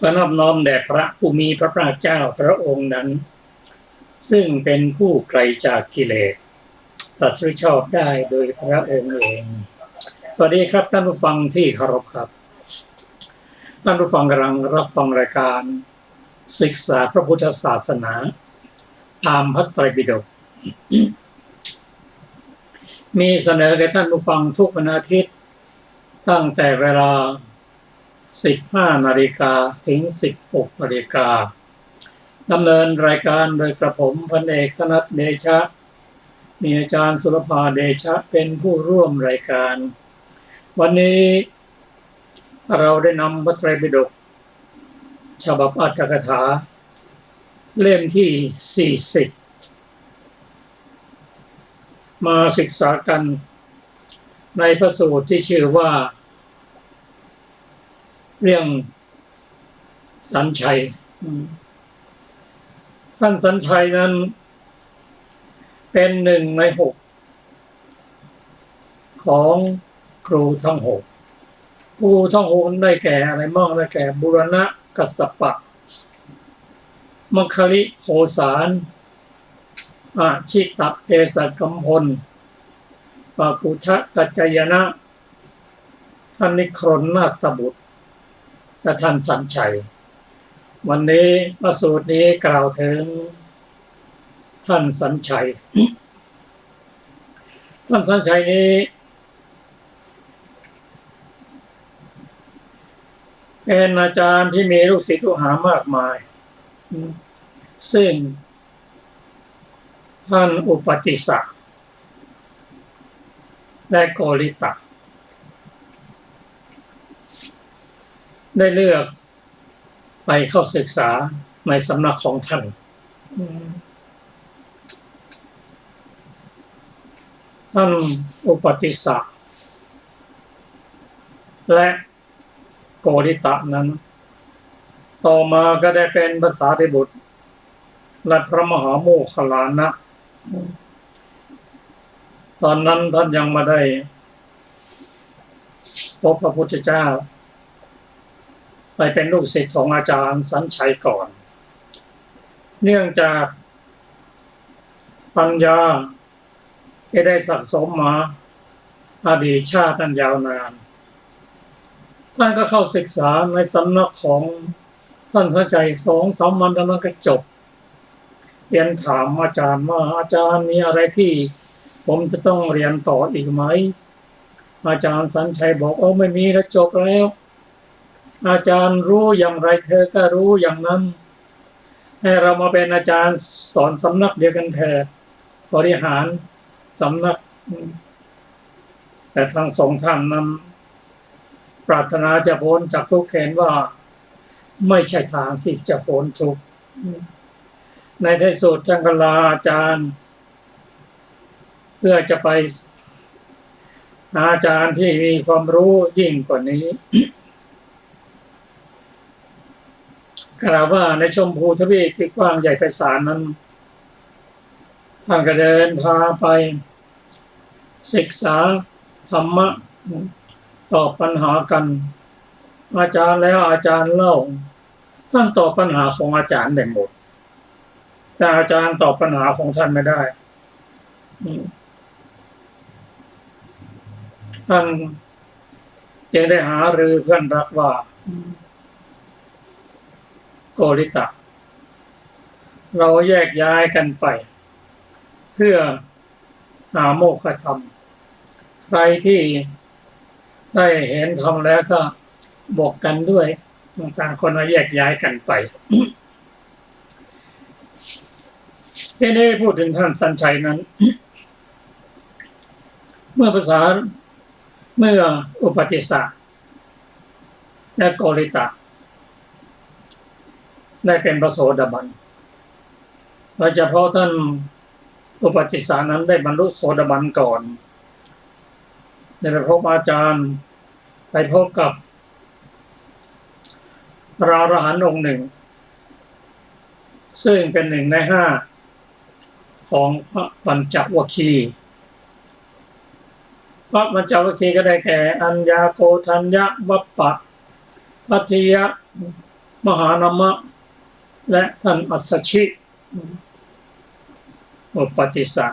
ขอนอบน้อมแด่พระผู้มีพระภาคเจ้าพระองค์นั้นซึ่งเป็นผู้ไกลจากกิเลสตรัสรู้ชอบได้โดยพระองค์เองสวัสดีครับท่านผู้ฟังที่เคารพครับท่านผู้ฟังกำลังรับฟังรายการศึกษาพระพุทธศาสนาตามพระไตรปิฎกมีเสนอแก่ท่านผู้ฟังทุกวันอาทิตย์ตั้งแต่เวลา15 นาฬิกาถึง 16 นาฬิกาดำเนินรายการโดยกระผมพันเอกธนัทเดชะมีอาจารย์สุรภาเดชะเป็นผู้ร่วมรายการวันนี้เราได้นำพระไตรปิฎกฉบับอรรถกถาเล่มที่40มาศึกษากันในพระสูตรที่ชื่อว่าเรื่องสัญชัยท่านสัญชัยนั้นเป็น1 ใน 6ของครูทั้ง6ครูทั้ง6ได้แก่อะไรบ้างได้แก่บูรณะกัสสปะมัคคิริโคสารอาชิตะเกศกัมพลปากุทะกัจจยนะท่านนิครนนาถบุตรและท่านสัญชัยวันนี้พระสูตรนี้กล่าวถึงท่านสัญชัย ท่านสัญชัยนี้เป็นอาจารย์ที่มีลูกศิษย์ลูกหามากมายซึ่งท่านอุปติสสะและโกริตะได้เลือกไปเข้าศึกษาในสำนักของท่านอุปติสสะและโกริตะนั้นต่อมาก็ได้เป็นพระสารีบุตรและพระมหาโมคคัลลานะตอนนั้นท่านยังไม่ได้พบพระพุทธเจ้าไปเป็นลูกศิษย์ของอาจารย์สัญชัยก่อนเนื่องจากปัญญาที่ได้สะสมมาอดีตชาตินั้นยาวนานท่านก็เข้าศึกษาในสำนักของท่านสัญชัย2-3 วันแล้วก็จบเรียนถามอาจารย์ว่าอาจารย์มีอะไรที่ผมจะต้องเรียนต่ออีกไหมอาจารย์สัญชัยบอกไม่มีแล้วจบแล้วอาจารย์รู้อย่างไรเธอก็รู้อย่างนั้นให้เรามาเป็นอาจารย์สอนสำนักเดียวกันเถิดบริหารสำนักแต่ทั้ง2 ท่านนั้นปรารถนาจะพ้นจากทุกข์เห็นว่าไม่ใช่ทางที่จะพ้นทุกข์ในที่สุดท่านก็ลาอาจารย์เพื่อจะไปหาอาจารย์ที่มีความรู้ยิ่งกว่านี้กล่าวว่าในชมพูทวีปที่กว้างใหญ่ไพศาลนั้นท่านก็เดินพาไปศึกษาธรรมะตอบปัญหากันอาจารย์แล้วอาจารย์เล่าท่านตอบปัญหาของอาจารย์ได้หมดแต่อาจารย์ตอบปัญหาของท่านไม่ได้ท่านจึงได้หารือเพื่อนรักว่าโกริตะเราแยกย้ายกันไปเพื่อหาโมฆะธรรมใครที่ได้เห็นธรรมแล้วก็บอกกันด้วยต่างคนแยกย้ายกันไปที่นี้พูดถึงท่านสัญชัยนั้นเมื่ออุปติสสะและโกริตะได้เป็นพระโสดาบันโดยเฉพาะท่านอุปติสสะนั้นได้บรรลุโสดาบันก่อนได้ไปพบอาจารย์ไปพบกับพระอรหันต์องค์หนึ่งซึ่งเป็น1 ใน 5ของพระปัญจวัคคีย์พระปัญจวัคคีย์ก็ได้แก่อัญญาโกฏัญญะวัปปะ พัทธิยะ มหานามะและท่านอัสสชิอุปติสสะ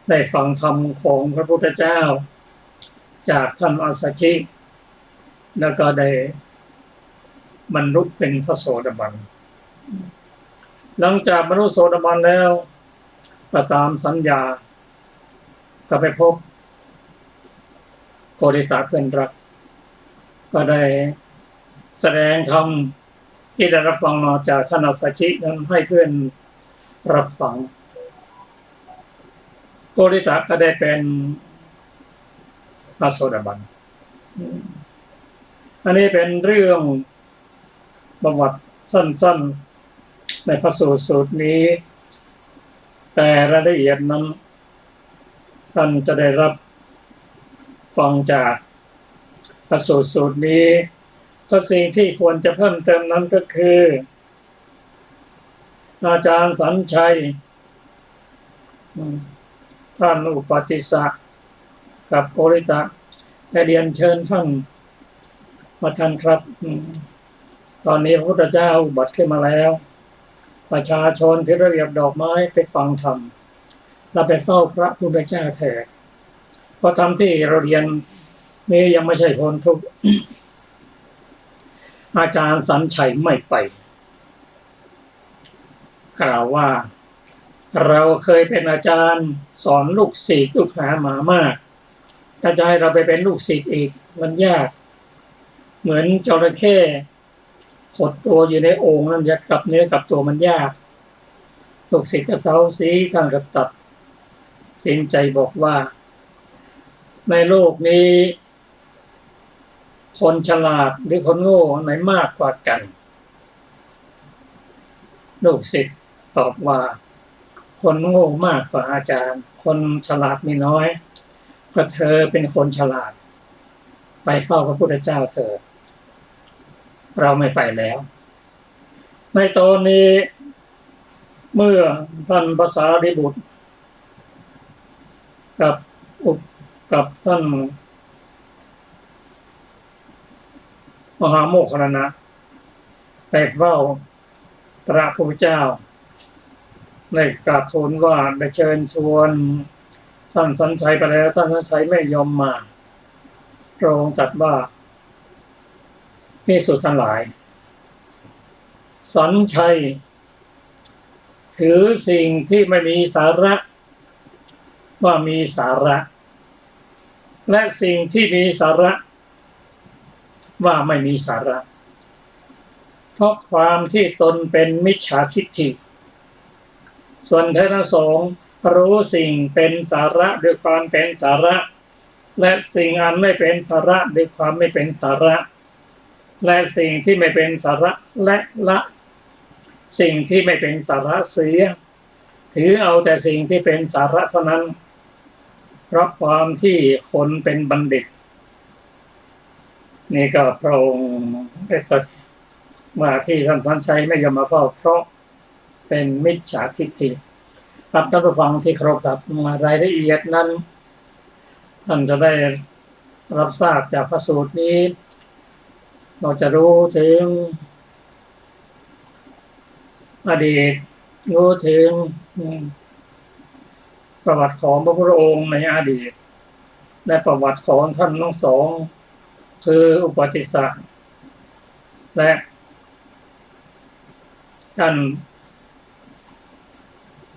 ได้ฟังธรรมของพระพุทธเจ้าจากท่านอัสสชิแล้วก็ได้บรรลุเป็นพระโสดาบันหลังจากบรรลุโสดาบันแล้วก็ตามสัญญาก็ไปพบโกริตะเพื่อนรักก็ได้แสดงธรรมที่ได้รับฟังมาจากท่านอัสสชินั้นให้เพื่อนรับฟังโกริตะก็ได้เป็นพระโสดาบันอันนี้เป็นเรื่องประวัติสั้นๆในพระสูตรนี้แต่รายละเอียดนั้นท่านจะได้รับฟังจากพระสูตรนี้ก็สิ่งที่ควรจะเพิ่มเติมนั้นก็คืออาจารย์สัญชัยท่านอุปติสสะกับโกริตะได้เรียนเชิญท่านมาท่านครับตอนนี้พระพุทธเจ้าอุบัติขึ้นมาแล้วประชาชนที่ระเบียบดอกไม้ไปฟังธรรมเราไปเฝ้าพระพุทธเจ้าเถิดเพราะธรรมที่เราเรียนนี้ยังไม่ใช่พ้นทุกข์อาจารย์สัญชัยไม่ไปกล่าวว่าเราเคยเป็นอาจารย์สอนลูกศิษย์ลูกหามามากถ้าจะให้เราไปเป็นลูกศิษย์อีกมันยากเหมือนจระเข้ขดตัวอยู่ในโอ่งนั้นจะกลับเนื้อกลับตัวมันยากลูกศิษย์ก็เซาซีท่านก็ตัดสินใจบอกว่าในโลกนี้คนฉลาดหรือคนโง่ไหนมากกว่ากันลูกศิษย์ตอบว่าคนโง่มากกว่าอาจารย์คนฉลาดมีน้อยก็เธอเป็นคนฉลาดไปเฝ้าพระพุทธเจ้าเธอเราไม่ไปแล้วในตอนนี้เมื่อท่านพระสารีบุตรกับท่านมหาโมคคัลลานะไปเฝ้าพระพุทธเจ้าได้กราบทูลว่าได้เชิญชวนท่านสัญชัยไปแล้วท่านสัญชัยไม่ยอมมาพระองค์ตรัสว่าภิกษุทั้งหลายสัญชัยถือสิ่งที่ไม่มีสาระว่ามีสาระและสิ่งที่มีสาระว่าไม่มีสาระเพราะความที่ตนเป็นมิจฉาทิฏฐิส่วนเธอทั้งสองรู้สิ่งเป็นสาระด้วยความเป็นสาระและสิ่งอันไม่เป็นสาระด้วยความไม่เป็นสาระและสิ่งที่ไม่เป็นสาระและละสิ่งที่ไม่เป็นสาระเสียถือเอาแต่สิ่งที่เป็นสาระเท่านั้นเพราะความที่คนเป็นบัณฑิตนี่ก็พระองค์ได้ตรัสว่าที่ท่านสัญชัยไม่ยอมมาเฝ้าเพราะเป็นมิจฉาทิฏฐิครับท่านผู้ฟังที่เคารพครับรายละเอียดนั้นท่านจะได้รับทราบจากพระสูตรนี้เราจะรู้ถึงอดีตรู้ถึงประวัติของพระพุทธองค์ในอดีตและประวัติของท่านทั้งสองคืออุปติสสะและท่าน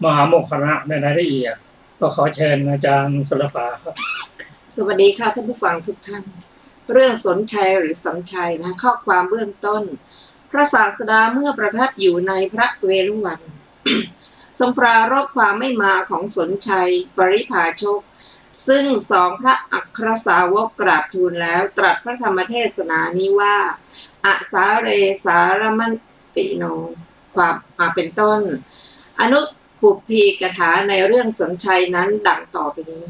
มหาโมคคัลลานะในรายละเอียดก็ขอเชิญอาจารย์ศิลปาครับสวัสดีค่ะท่านผู้ฟังทุกท่านเรื่องสนชัยหรือสัญชัยนะข้อความเบื้องต้นพระศาสดาเมื่อประทับอยู่ในพระเวฬุวัน ทรงปรารภความไม่มาของสนชัยปริภาชกซึ่งสองพระอัครสาวกกราบทูลแล้วตรัสพระธรรมเทศนานี้ว่าอาสาเรสารมันติโนความเป็นต้นอนุปุพพีกถาในเรื่องสนชัยนั้นดังต่อไปนี้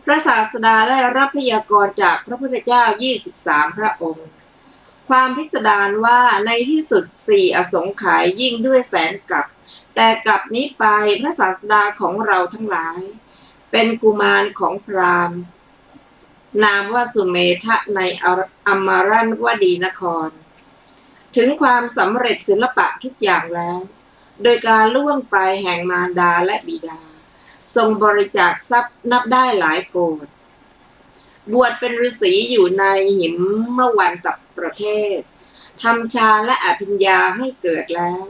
พระศาสดาได้รับพยากรณ์จากพระพุทธเจ้า23พระองค์ความพิสดารว่าในที่สุด4อสงไขยยิ่งด้วยแสนกัปแต่กัปนี้ไปพระศาสดาของเราทั้งหลายเป็นกุมารของพราหมณ์นามว่าสุเมธะในอมรวดีนคร ถึงความสำเร็จศิลปะทุกอย่างแล้วโดยการล่วงไปแห่งมารดาและบิดาทรงบริจาคทรัพย์นับได้หลายโกฏบวชเป็นฤาษีอยู่ในหิมมวันตประเทศทำฌานและอภิญญาให้เกิดแล้ว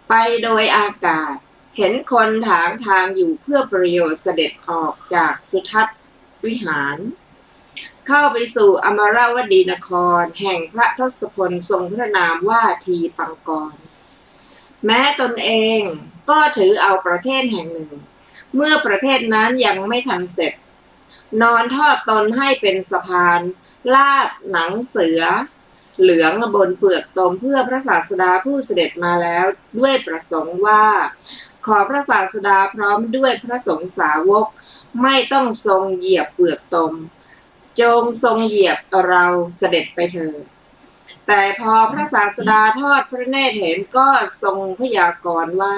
ไปโดยอากาศเห็นคนถางทางอยู่เพื่อประโยชน์เสด็จออกจากสุทัศน์วิหารเข้าไปสู่อมรวดีนครแห่งพระทศพลทรงพระนามว่าทีปังกรแม้ตนเองก็ถือเอาประเทศแห่งหนึ่งเมื่อประเทศนั้นยังไม่ทันเสร็จนอนทอดตนให้เป็นสะพานลาดหนังเสือเหลืองบนเปลือกตมเพื่อพระศาสดาผู้เสด็จมาแล้วด้วยประสงค์ว่าขอพระศาสดาพร้อมด้วยพระสงฆ์สาวกไม่ต้องทรงเหยียบเปลือกตมจงทรงเหยียบเราเสด็จไปเถิดแต่พอพระศาสดาทอดพระเนตรเห็นก็ทรงพยากรณ์ว่า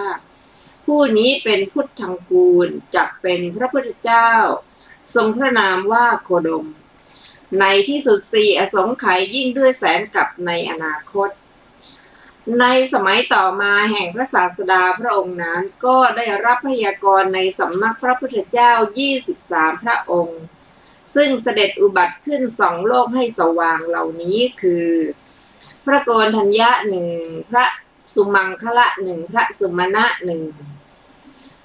ผู้นี้เป็นพุทธังกูลจักเป็นพระพุทธเจ้าทรงพระนามว่าโคดมในที่สุดสี่อสงไขยยิ่งด้วยแสนกับในอนาคตในสมัยต่อมาแห่งพระศาสดาพระองค์นั้นก็ได้รับพยากรณ์ในสำนักพระพุทธเจ้า23พระองค์ซึ่งเสด็จอุบัติขึ้นสองโลกให้สว่างเหล่านี้คือพระโกณฑัญญะหนึ่งพระสุมังคละหนึ่งพระสุมาณะหนึ่ง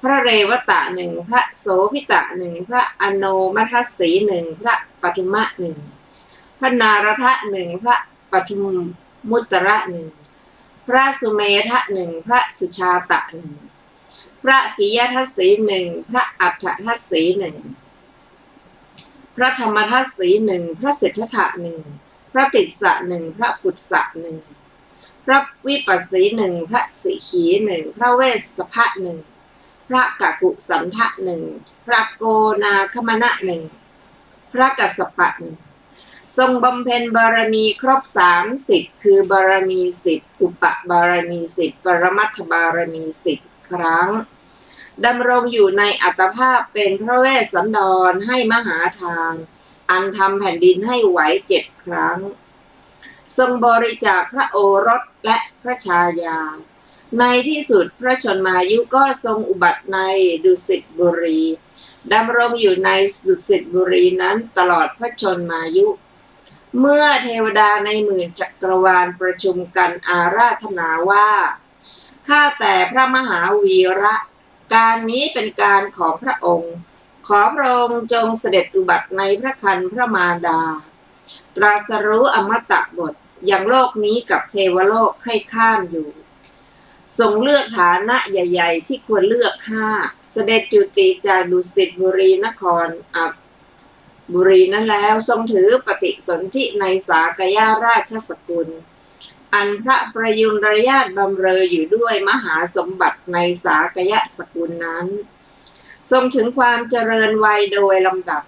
พระเรวตะหนึ่งพระโสพิตะหนึ่งพระอโนมัทสีหนึ่งพระปทุมะหนึ่งพระนารทะหนึ่งพระปทุมมุตระหนึ่งพระสุเมธะหนึ่งพระสุชาตะหนึ่งพระปิยทัสสีหนึ่งพระอัฏฐทัสสีหนึ่งพระธรรมทัสสีหนึ่งพระสิทธัตถะหนึ่งพระติสสะหนึ่งพระปุตสะหนึ่งพระวิปัสสีหนึ่งพระสิขีหนึ่งพระเวสสภะหนึ่งพระกกุสันทะหนึ่งพระโกนาคมณะหนึ่งพระกัสสปะหนึ่งทรงบำเพ็ญบารมีครบ30คือบารมี10อุปบารมี10ปรมัตถบารมี10ครั้งดำรงอยู่ในอัตภาพเป็นพระเวสสันดรให้มหาทานอันทำแผ่นดินให้ไหว7ครั้งทรงบริจาคพระโอรสและพระชายาในที่สุดพระชนมายุก็ทรงอุบัติในดุสิตบุรีดำรงอยู่ในดุสิตบุรีนั้นตลอดพระชนมายุเมื่อเทวดาในหมื่นจักรวาลประชุมกันอาราธนาว่าข้าแต่พระมหาวีระการนี้เป็นการของพระองค์ขอพระองค์จงเสด็จอุบัติในพระครรภ์พระมารดาตรัสรู้อมตะบทอย่างโลกนี้กับเทวโลกให้ข้ามอยู่ทรงเลือกฐานะใหญ่ๆที่ควรเลือก5เสด็จจุติจากดุสิตบุรีนครบุรีนั้นแล้วทรงถือปฏิสนธิในสากยราชสกุลอันพระประยุรญาติบำเรออยู่ด้วยมหาสมบัติในสากยสกุลนั้นทรงถึงความเจริญวัยโดยลำดับ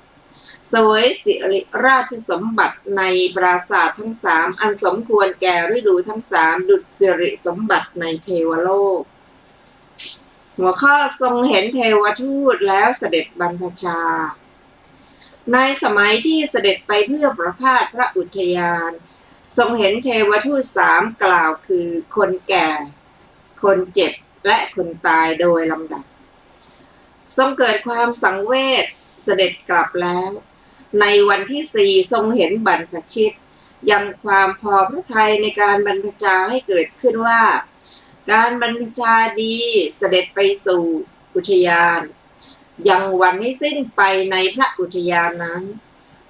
เสวยสิริราชสมบัติในปราสาททั้ง3อันสมควรแก่ฤดูทั้ง3ดุจสิริสมบัติในเทวโลกหัวข้อทรงเห็นเทวทูตแล้วเสด็จบรรพชาในสมัยที่เสด็จไปเพื่อประพาสพระอุทยานทรงเห็นเทวทูต3กล่าวคือคนแก่คนเจ็บและคนตายโดยลำดับทรงเกิดความสังเวชเสด็จกลับแล้วในวันที่4ทรงเห็นบรรพชิตยังความพอพระทัยในการบรรพชาให้เกิดขึ้นว่าการบรรพชาดีเสด็จไปสู่อุทยานยังวันให้สิ้นไปในพระอุทยานนั้น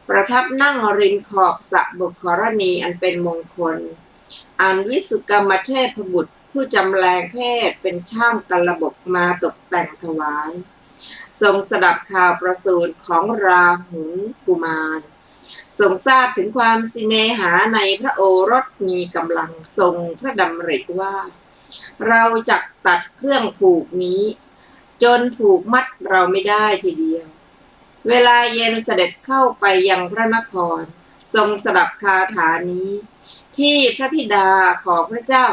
ประทับนั่งริมขอบสระบุครณีอันเป็นมงคลอันวิสุกรรมเทพบุตรผู้จำแรงเพศเป็นช่างกระบบมาตกแต่งถวายทรงสดับข่าวประสูติของราหุลกุมารทรงทราบถึงความสิเนหาในพระโอรสมีกำลังทรงพระดำริว่าเราจักตัดเครื่องผูกนี้จนผูกมัดเราไม่ได้ทีเดียวเวลาเย็นเสด็จเข้าไปยังพระนครทรงสดับคาถานี้ที่พระธิดาของพระเจ้า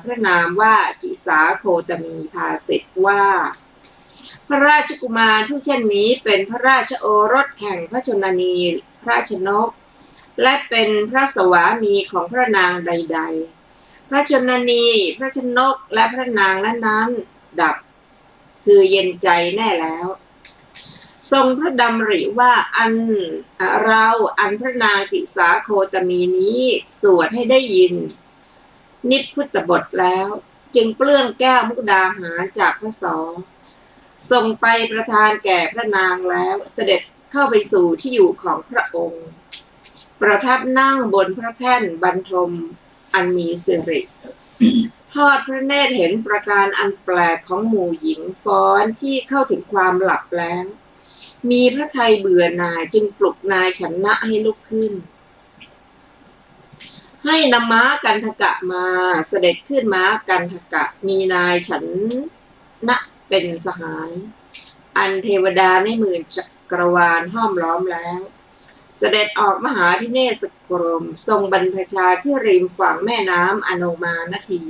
พระนามว่าจิสาโคตมีภาสิทธิ์ว่าพระราชกุมารผู้เช่นนี้เป็นพระราชโอรสแห่งพระชนนีพระชนกและเป็นพระสวามีของพระนางใด พระชนนีพระชนกและพระนางนั้นๆดับคือเย็นใจแน่แล้ว ทรงพระดำริว่าอันพระนางติสาโคตมีนี้สวดให้ได้ยินนิพพุตบทแล้วจึงเปลื้องแก้วมุกดาหารจากพระสอส่งไปประทานแก่พระนางแล้วเสด็จเข้าไปสู่ที่อยู่ของพระองค์ประทับนั่งบนพระแท่นบรรทมอันมีสิริทอดพระเนตรเห็นประการอันแปลกของหมู่หญิงฟ้อนที่เข้าถึงความหลับแล้วมีพระทัยเบื่อหน่ายจึงปลุกนายฉันนะให้ลุกขึ้นให้นำม้ากันทกะมาเสด็จขึ้นม้ากันทกะมีนายฉันนะเป็นสหายอันเทวดาในหมื่นจักรวาลห้อมล้อมแล้วเสด็จออกมหาพิเนศกรมทรงบรรพชาที่ริมฝั่งแม่น้ำอโนมานาที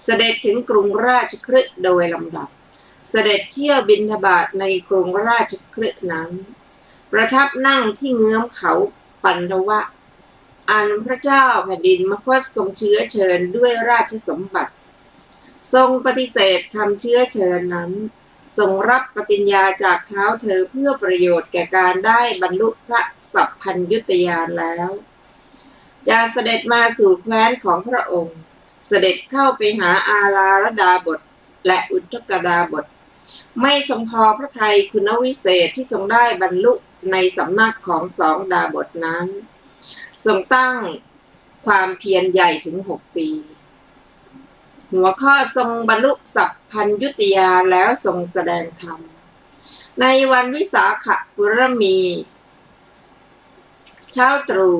เสด็จถึงกรุงราชคฤห์โดยลำดับเสด็จเที่ยวบิณฑบาตในกรุงราชคฤห์นั้นประทับนั่งที่เงื้อมเขาปันทวะอันพระเจ้าแผ่นดินมคธทรงเชื้อเชิญด้วยราชสมบัติทรงปฏิเสธคำเชื้อเชิญนั้นทรงรับปฏิญญาจากเท้าเธอเพื่อประโยชน์แก่การได้บรรลุพระสัพพัญญุตญาณแล้วจะเสด็จมาสู่แคว้นของพระองค์เสด็จเข้าไปหาอาลาลดาบทและอุทธกดาบทไม่ทรงพอพระทัยคุณวิเศษที่ทรงได้บรรลุในสำนักของสองดาบทนั้นทรงตั้งความเพียรใหญ่ถึง6 ปีหัวข้อทรงบรรลุสัพพัญญุตญาณแล้วทรงแสดงธรรมในวันวิสาขบุรมีเช้าตรู่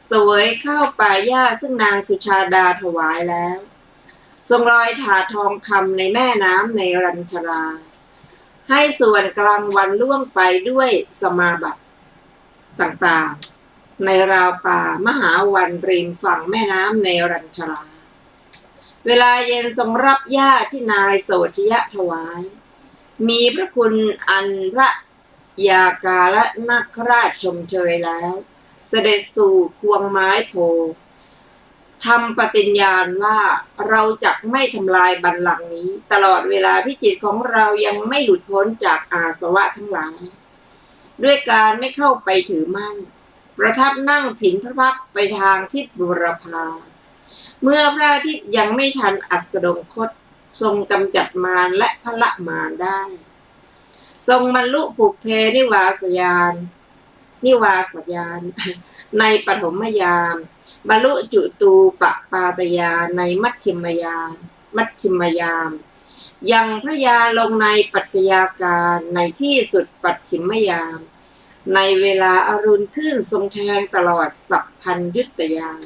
เสวยข้าวปลาย่าซึ่งนางสุชาดาถวายแล้วทรงลอยถาดทองคำในแม่น้ำในรัญชราให้ส่วนกลางวันล่วงไปด้วยสมาบัติต่างๆในราวป่ามหาวันริมฝั่งแม่น้ำในรัญชราเวลาเย็นทรงรับหญ้าที่นายโสธิยะถวายมีพระคุณอันพระยากาและนักราชชมเชยแล้วเสด็จสู่ควงไม้โพทำปฏิญญาณว่าเราจะไม่ทำลายบัลลังก์นี้ตลอดเวลาที่จิตของเรายังไม่หลุดพ้นจากอาสวะทั้งหลายด้วยการไม่เข้าไปถือมั่นประทับนั่งผินพระพักตร์ไปทางทิศบุรพาเมื่อพระอาทิตย์ยังไม่ทันอัสดงคตทรงกำจัดมารและพละมารได้ทรงบรรลุปุพเพนิวาสยานในปฐมยามบรรลุจุตูปปาตยานในมัชฌิมยามยังพระญาณลงในปัจจยาการในที่สุดปัจฉิมยามในเวลาอรุณขึ้นทรงแทงตลอดสัพพัญญุตญาณ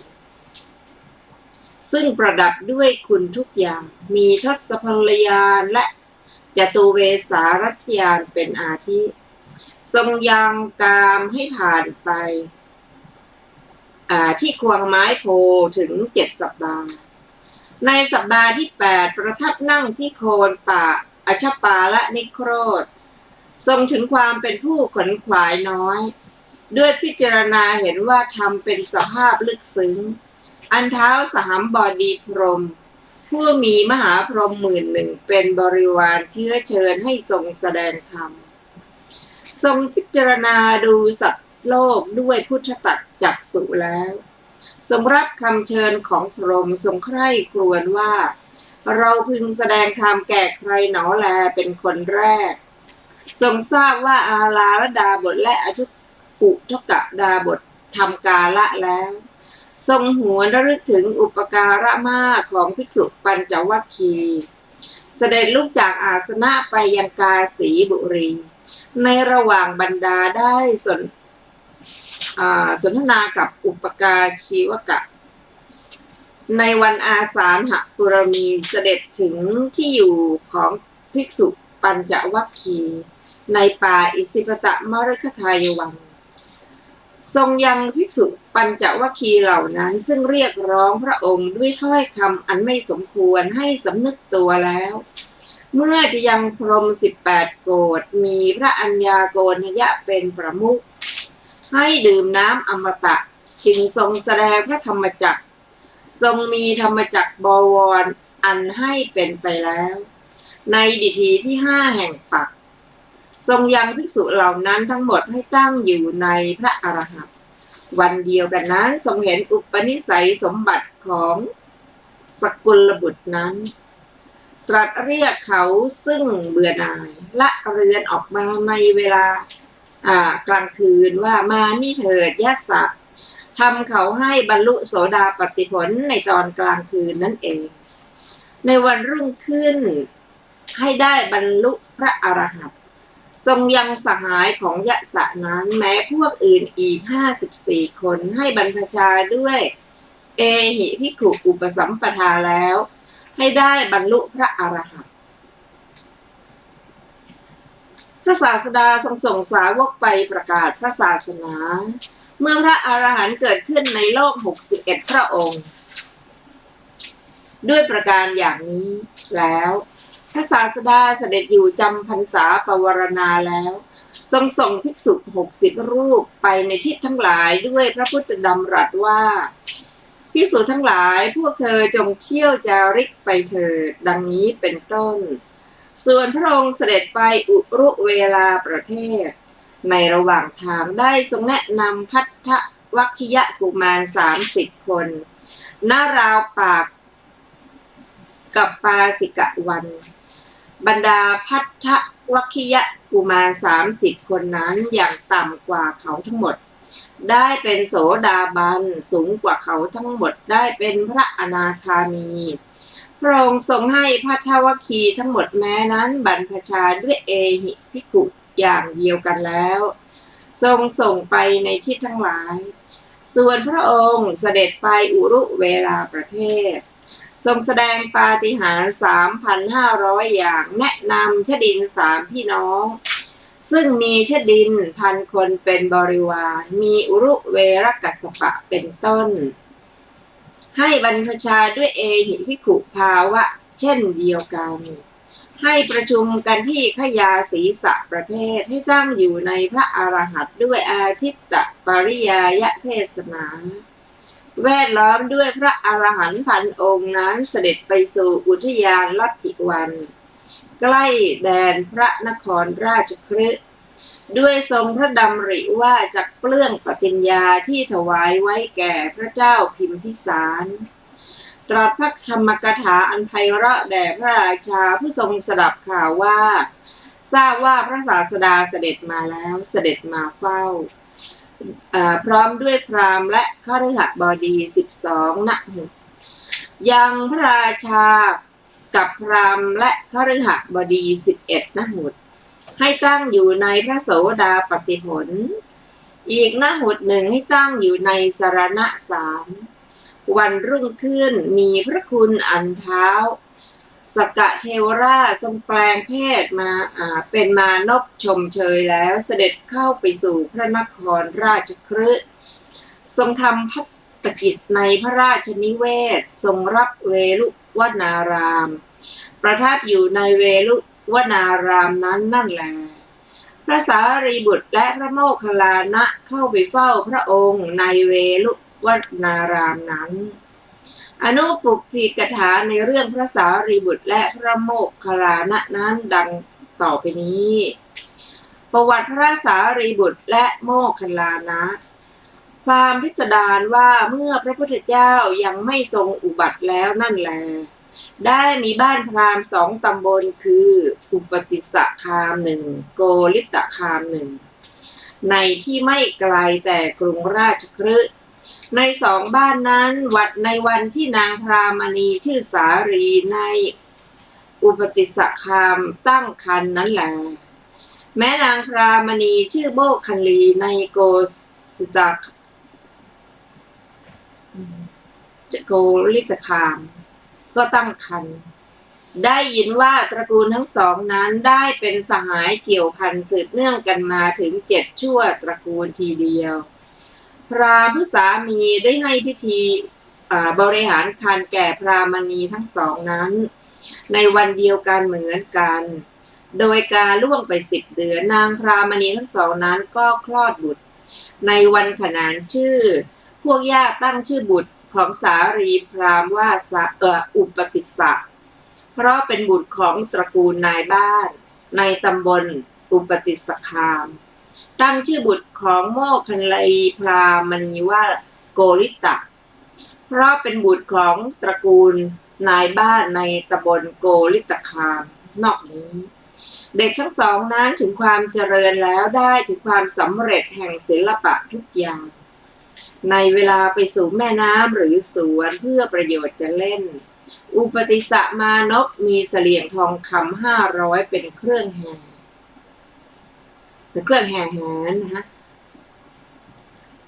ซึ่งประดับด้วยคุณทุกอย่างมีทศพลยานและจตุเวสารัชยานเป็นอาทิทรงยังกามให้ผ่านไปที่ควงไม้โพถึง7 สัปดาห์ในสัปดาห์ที่8ประทับนั่งที่โคนป่าอชปาละนิโครธทรงถึงความเป็นผู้ขนขวายน้อยด้วยพิจารณาเห็นว่าธรรมเป็นสภาพลึกซึ้งอันเท้าสหัมบดีพรหมผู้มีมหาพรหม11,000เป็นบริวารเชื้อเชิญให้ทรงแสดงธรรมทรงพิจารณาดูสัตว์โลกด้วยพุทธจักษุแล้วทรงรับคำเชิญของพรหมทรงใคร่ครวญว่าเราพึงแสดงธรรมแก่ใครหนอแลเป็นคนแรกทรงทราบว่าอาลาลดาบทและอุทกดาบททำกาละแล้วทรงหวนระลึกถึงอุปการะมากของภิกษุปัญจวัคคีย์เสด็จลุกจากอาสนะไปยังกาสีบุรีในระหว่างบรรดาได้สนทนากับอุปการชีวกะในวันอาสาฬหปุรมีเสด็จถึงที่อยู่ของภิกษุปัญจวัคคีย์ในป่าอิสิปตมฤคทายวันทรงยังภิกษุปัญจวัคคีย์เหล่านั้นซึ่งเรียกร้องพระองค์ด้วยถ้อยคำอันไม่สมควรให้สำนึกตัวแล้วเมื่อจะยังพรหม18 โกฏมีพระอัญญาโกณฑยะเป็นประมุขให้ดื่มน้ำอมตะจึงทรงแสดงพระธรรมจักร ทรงมีธรรมจักรบวรอันให้เป็นไปแล้วในดิถีที่5แห่งปักทรงยังภิกษุเหล่านั้นทั้งหมดให้ตั้งอยู่ในพระอรหันต์วันเดียวกันนั้นทรงเห็นอุปนิสัยสมบัติของสกุลบุตรนั้นตรัสเรียกเขาซึ่งเบื่อหน่ายละเรือนออกมาในเวลากลางคืนว่ามานี่เถิดยะสะทำเขาให้บรรลุโสดาปัตติผลในตอนกลางคืนนั่นเองในวันรุ่งขึ้นให้ได้บรรลุพระอรหันต์ทรงยังสหายของยะสะนั้นแม้พวกอื่นอีก54คนให้บรรพชาด้วยเอหิภิกขุอุปสัมปทาแล้วให้ได้บรรลุพระอรหันต์พระศาสดาทรงส่งสาวกไปประกาศพระศาสนาเมื่อพระอรหันต์เกิดขึ้นในโลก61พระองค์ด้วยประการอย่างนี้แล้วพระศาสดาเสด็จอยู่จำพรรษาปวารณาแล้วทรงส่งภิกษุ60รูปไปในทิศทั้งหลายด้วยพระพุทธดำรัสว่าภิกษุทั้งหลายพวกเธอจงเที่ยวจาริกไปเถิดดังนี้เป็นต้นส่วนพระองค์เสด็จไปอุรุเวลาประเทศในระหว่างทางได้ทรงแนะนำภัททวัคคิยกุมาร30คนณราวปากกับปาสิกะวันบรรดาภัททวัคคิยกุมาร30คนนั้นอย่างต่ำกว่าเขาทั้งหมดได้เป็นโสดาบันสูงกว่าเขาทั้งหมดได้เป็นพระอนาคามีพระองค์ทรงให้ภัททวัคคีทั้งหมดแม้นั้นบรรพชาด้วยเอหิภิกขุอย่างเดียวกันแล้วทรงส่งไปในที่ทั้งหลายส่วนพระองค์เสด็จไปอุรุเวลาประเทศทรงแสดงปาฏิหาริย์ 3,500 อย่างแนะนำชดิน3พี่น้องซึ่งมีชดิน1,000 คนเป็นบริวารมีอุรุเวรกัสสปะเป็นต้นให้บรรพชาด้วยเอหิภิกขุภาวะเช่นเดียวกันให้ประชุมกันที่ขยาศีสะประเทศให้ตั้งอยู่ในพระอรหันต์ด้วยอาทิตตปริยายเทศนาแวดล้อมด้วยพระอรหันต์พันองค์นั้นเสด็จไปสู่อุทยานลัทธิวันใกล้แดนพระนครราชคฤห์ด้วยทรงพระดำริว่าจักเปลื้องปฏิญญาที่ถวายไว้แก่พระเจ้าพิมพิสารตรัสพระธรรมกถาอันไพเราะแด่พระราชาผู้ทรงสดับข่าวว่าทราบว่าพระศาสดาเสด็จมาแล้วเสด็จมาเฝ้าพร้อมด้วยพราหมณ์และคฤหบดี12 ณ หุตยังพระราชากับพราหมณ์และคฤหบดี11 ณ หุตให้ตั้งอยู่ในพระโสดาปัตติผลอีกณ หุตหนึ่งให้ตั้งอยู่ในสรณะ3วันรุ่งขึ้นมีพระคุณอันเท้าสกะเทวราชทรงแปลงเพศมาเป็นมานพชมเชยแล้วเสด็จเข้าไปสู่พระนครราชคฤห์ทรงทำภัตกิจในพระราชนิเวศทรงรับเวลุวนารามประทับอยู่ในเวลุวนารามนั้นนั่นแลพระสารีบุตรและพระโมคคัลลานะเข้าไปเฝ้าพระองค์ในเวลุวนารามนั้นอนุปุพพิกถาในเรื่องพระสารีบุตรและพระโมคคัลลานะนั้นดังต่อไปนี้ประวัติพระสารีบุตรและโมคคัลลานะความพิสดารว่าเมื่อพระพุทธเจ้ายังไม่ทรงอุบัติแล้วนั่นแลได้มีบ้านพราหมณ์2 ตำบลคืออุปติสสคาม1โกริตคาม1ในที่ไม่ไกลแต่กรุงราชคฤห์ใน2 บ้านนั้นในวันที่นางพรามณีชื่อสารีในอุปติสสคามตั้งครรภ์นั้นแหละแม้นางพรามณีชื่อโมคคัลลีในโกริตคามก็ตั้งครรภ์ได้ยินว่าตระกูลทั้ง2นั้นได้เป็นสหายเกี่ยวพันสืบเนื่องกันมาถึง7 ชั่วตระกูลทีเดียวพราหมณ์ผู้สามีได้ให้พิธีบริหารครรภ์แก่พรามณีทั้ง2นั้นในวันเดียวกันเหมือนกันโดยการล่วงไป10 เดือนนางพรามณีทั้ง2นั้นก็คลอดบุตรในวันขนานชื่อพวกญาติตั้งชื่อบุตร ของสารีพราหมณ์ว่าอุปติสสะเพราะเป็นบุตรของตระกูลนายบ้านในตำบลอุปติสสคามตั้งชื่อบุตรของโมคคัลลีพราหมณีว่าโกริตะเพราะเป็นบุตรของตระกูลนายบ้านในตำบลโกริตคามนอกนี้เด็กทั้งสองนั้นถึงความเจริญแล้วได้ถึงความสำเร็จแห่งศิลปะทุกอย่างในเวลาไปสู่แม่น้ำหรือสวนเพื่อประโยชน์จะเล่นอุปติสสะมานพมีเสลี่ยงทองคำ500เป็นเครื่องแห่แหนนะคะ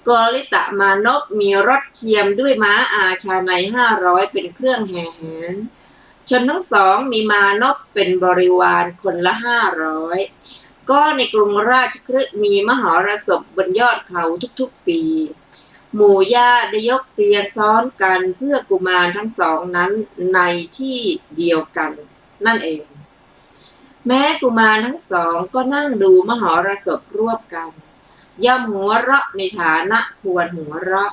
โกริตะมานพมีรถเทียมด้วยม้าอาชาใน500เป็นเครื่องแห่แหนชนทั้งสองมีมานพเป็นบริวารคนละ500ก็ในกรุงราชคฤห์มีมหรสพบนยอดเขาทุกๆปีหมู่ญาติได้ยกเตียงซ้อนกันเพื่อกุมารทั้งสองนั้นในที่เดียวกันนั่นเองแม้กุมารทั้งสองก็นั่งดูมหรสพร่วมกันย่อมหัวเราะในฐานะควรหัวเราะ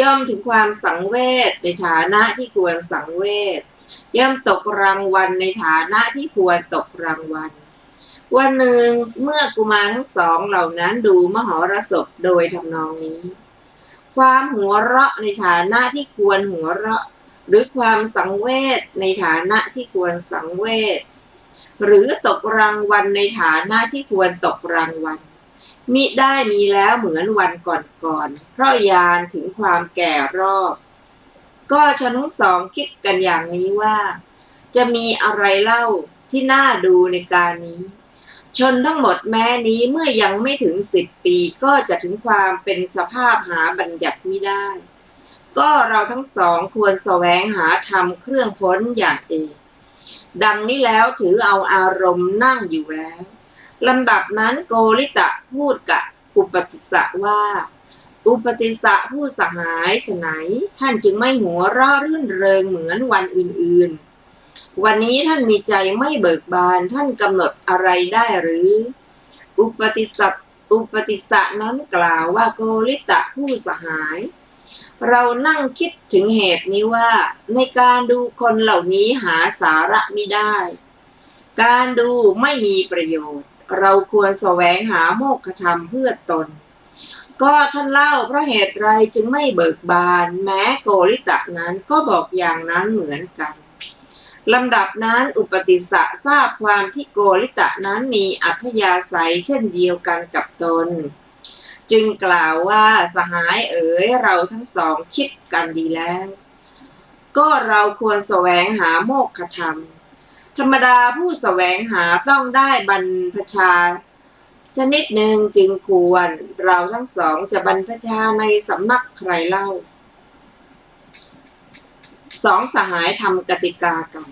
ย่อมถึงความสังเวชในฐานะที่ควรสังเวชย่อมตกรางวัลในฐานะที่ควรตกรางวัลวันหนึ่งเมื่อกุมารทั้งสองเหล่านั้นดูมหรสพโดยทำนองนี้ความหัวเราะในฐานะที่ควรหัวเราะหรือความสังเวชในฐานะที่ควรสังเวชหรือตกรางวัลในฐานะที่ควรตกรางวัลมิได้มีแล้วเหมือนวันก่อนๆเพราะญาณถึงความแก่รอบก็ชนทั้งสองคิดกันอย่างนี้ว่าจะมีอะไรเล่าที่น่าดูในการนี้ชนทั้งหมดแม้นี้เมื่อยังไม่ถึง10 ปีก็จะถึงความเป็นสภาพหาบัญญัติมิได้ก็เราทั้งสองควรแสวงหาธรรมเครื่องพ้นอย่างเอกดังนี้แล้วถือเอาอารมณ์นั่งอยู่แล้วลำดับนั้นโกริตะพูดกับอุปติสสะว่าอุปติสสะผู้สหายฉไนท่านจึงไม่หัวเราะรื่นเริงเหมือนวันอื่นๆวันนี้ท่านมีใจไม่เบิกบานท่านกำหนดอะไรได้หรืออุปติสสะนั้นกล่าวว่าโกริตะผู้สหายเรานั่งคิดถึงเหตุนี้ว่าในการดูคนเหล่านี้หาสาระมิได้การดูไม่มีประโยชน์เราควรแสวงหาโมกขธรรมเพื่อตนก็ท่านเล่าเพราะเหตุไรจึงไม่เบิกบานแม้โกริตะนั้นก็บอกอย่างนั้นเหมือนกันลำดับนั้นอุปติสสะทราบความที่โกริตะนั้นมีอัธยาศัยเช่นเดียวกันกับตนจึงกล่าวว่าสหายเอ๋ยเราทั้งสองคิดกันดีแล้วก็เราควรแสวงหาโมกขธรรมธรรมดาผู้แสวงหาต้องได้บรรพชาชนิดหนึ่งจึงควรเราทั้งสองจะบรรพชาในสำนักใครเล่าสองสหายทำกติกากัน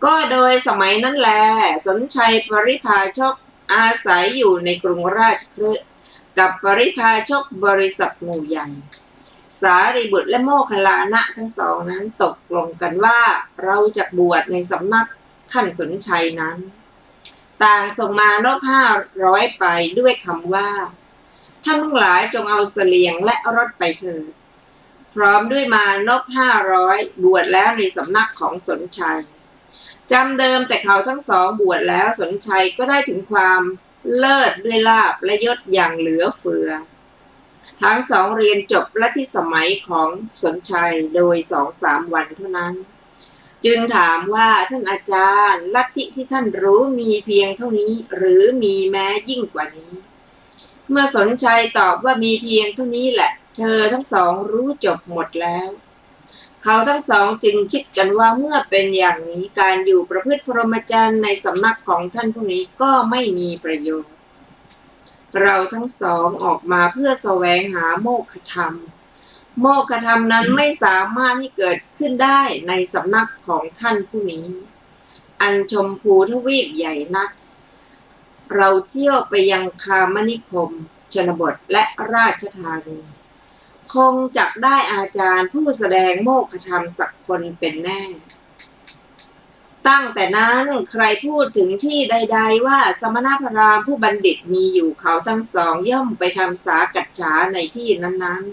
ก็โดยสมัยนั้นแลสนชัยปริภาชกอาศัยอยู่ในกรุงราชคฤห์กับปริภาชกบริษัทหมู่ใหญ่สารีบุตรและโมคคัลลานะทั้งสองนั้นตกลงกันว่าเราจะบวชในสำนักท่านสนชัยนั้นต่างส่งมานพ500ไปด้วยคำว่าท่านทั้งหลายจงเอาเสลียงและรถไปเถิดพร้อมด้วยมานพ500บวชแล้วในสำนักของสนชัยจำเดิมแต่เขาทั้งสองบวชแล้วสนชัยก็ได้ถึงความเลิศด้วยลาภและยศอย่างเหลือเฟือทั้งสองเรียนจบลัทธิสมัยของสนชัยโดย 2-3 วันเท่านั้นจึงถามว่าท่านอาจารย์ลัทธิที่ท่านรู้มีเพียงเท่านี้หรือมีแม้ยิ่งกว่านี้เมื่อสนชัยตอบว่ามีเพียงเท่านี้แหละเธอทั้งสองรู้จบหมดแล้วเขาทั้งสองจึงคิดกันว่าเมื่อเป็นอย่างนี้การอยู่ประพฤติพรหมจรรย์ในสำนักของท่านผู้นี้ก็ไม่มีประโยชน์เราทั้งสองออกมาเพื่อแสวงหาโมกขธรรมโมกขธรรมนั้นไม่สามารถที่เกิดขึ้นได้ในสำนักของท่านผู้นี้อันชมพูทวีปใหญ่นักเราเที่ยวไปยังคามนิคมชนบทและราชธานีคงจักได้อาจารย์ผู้แสดงโมกขธรรมสักคนเป็นแน่ตั้งแต่นั้นใครพูดถึงที่ใดๆว่าสมณพราหมณ์ผู้บัณฑิตมีอยู่เขาทั้งสองย่อมไปทำสากัจฉาในที่นั้น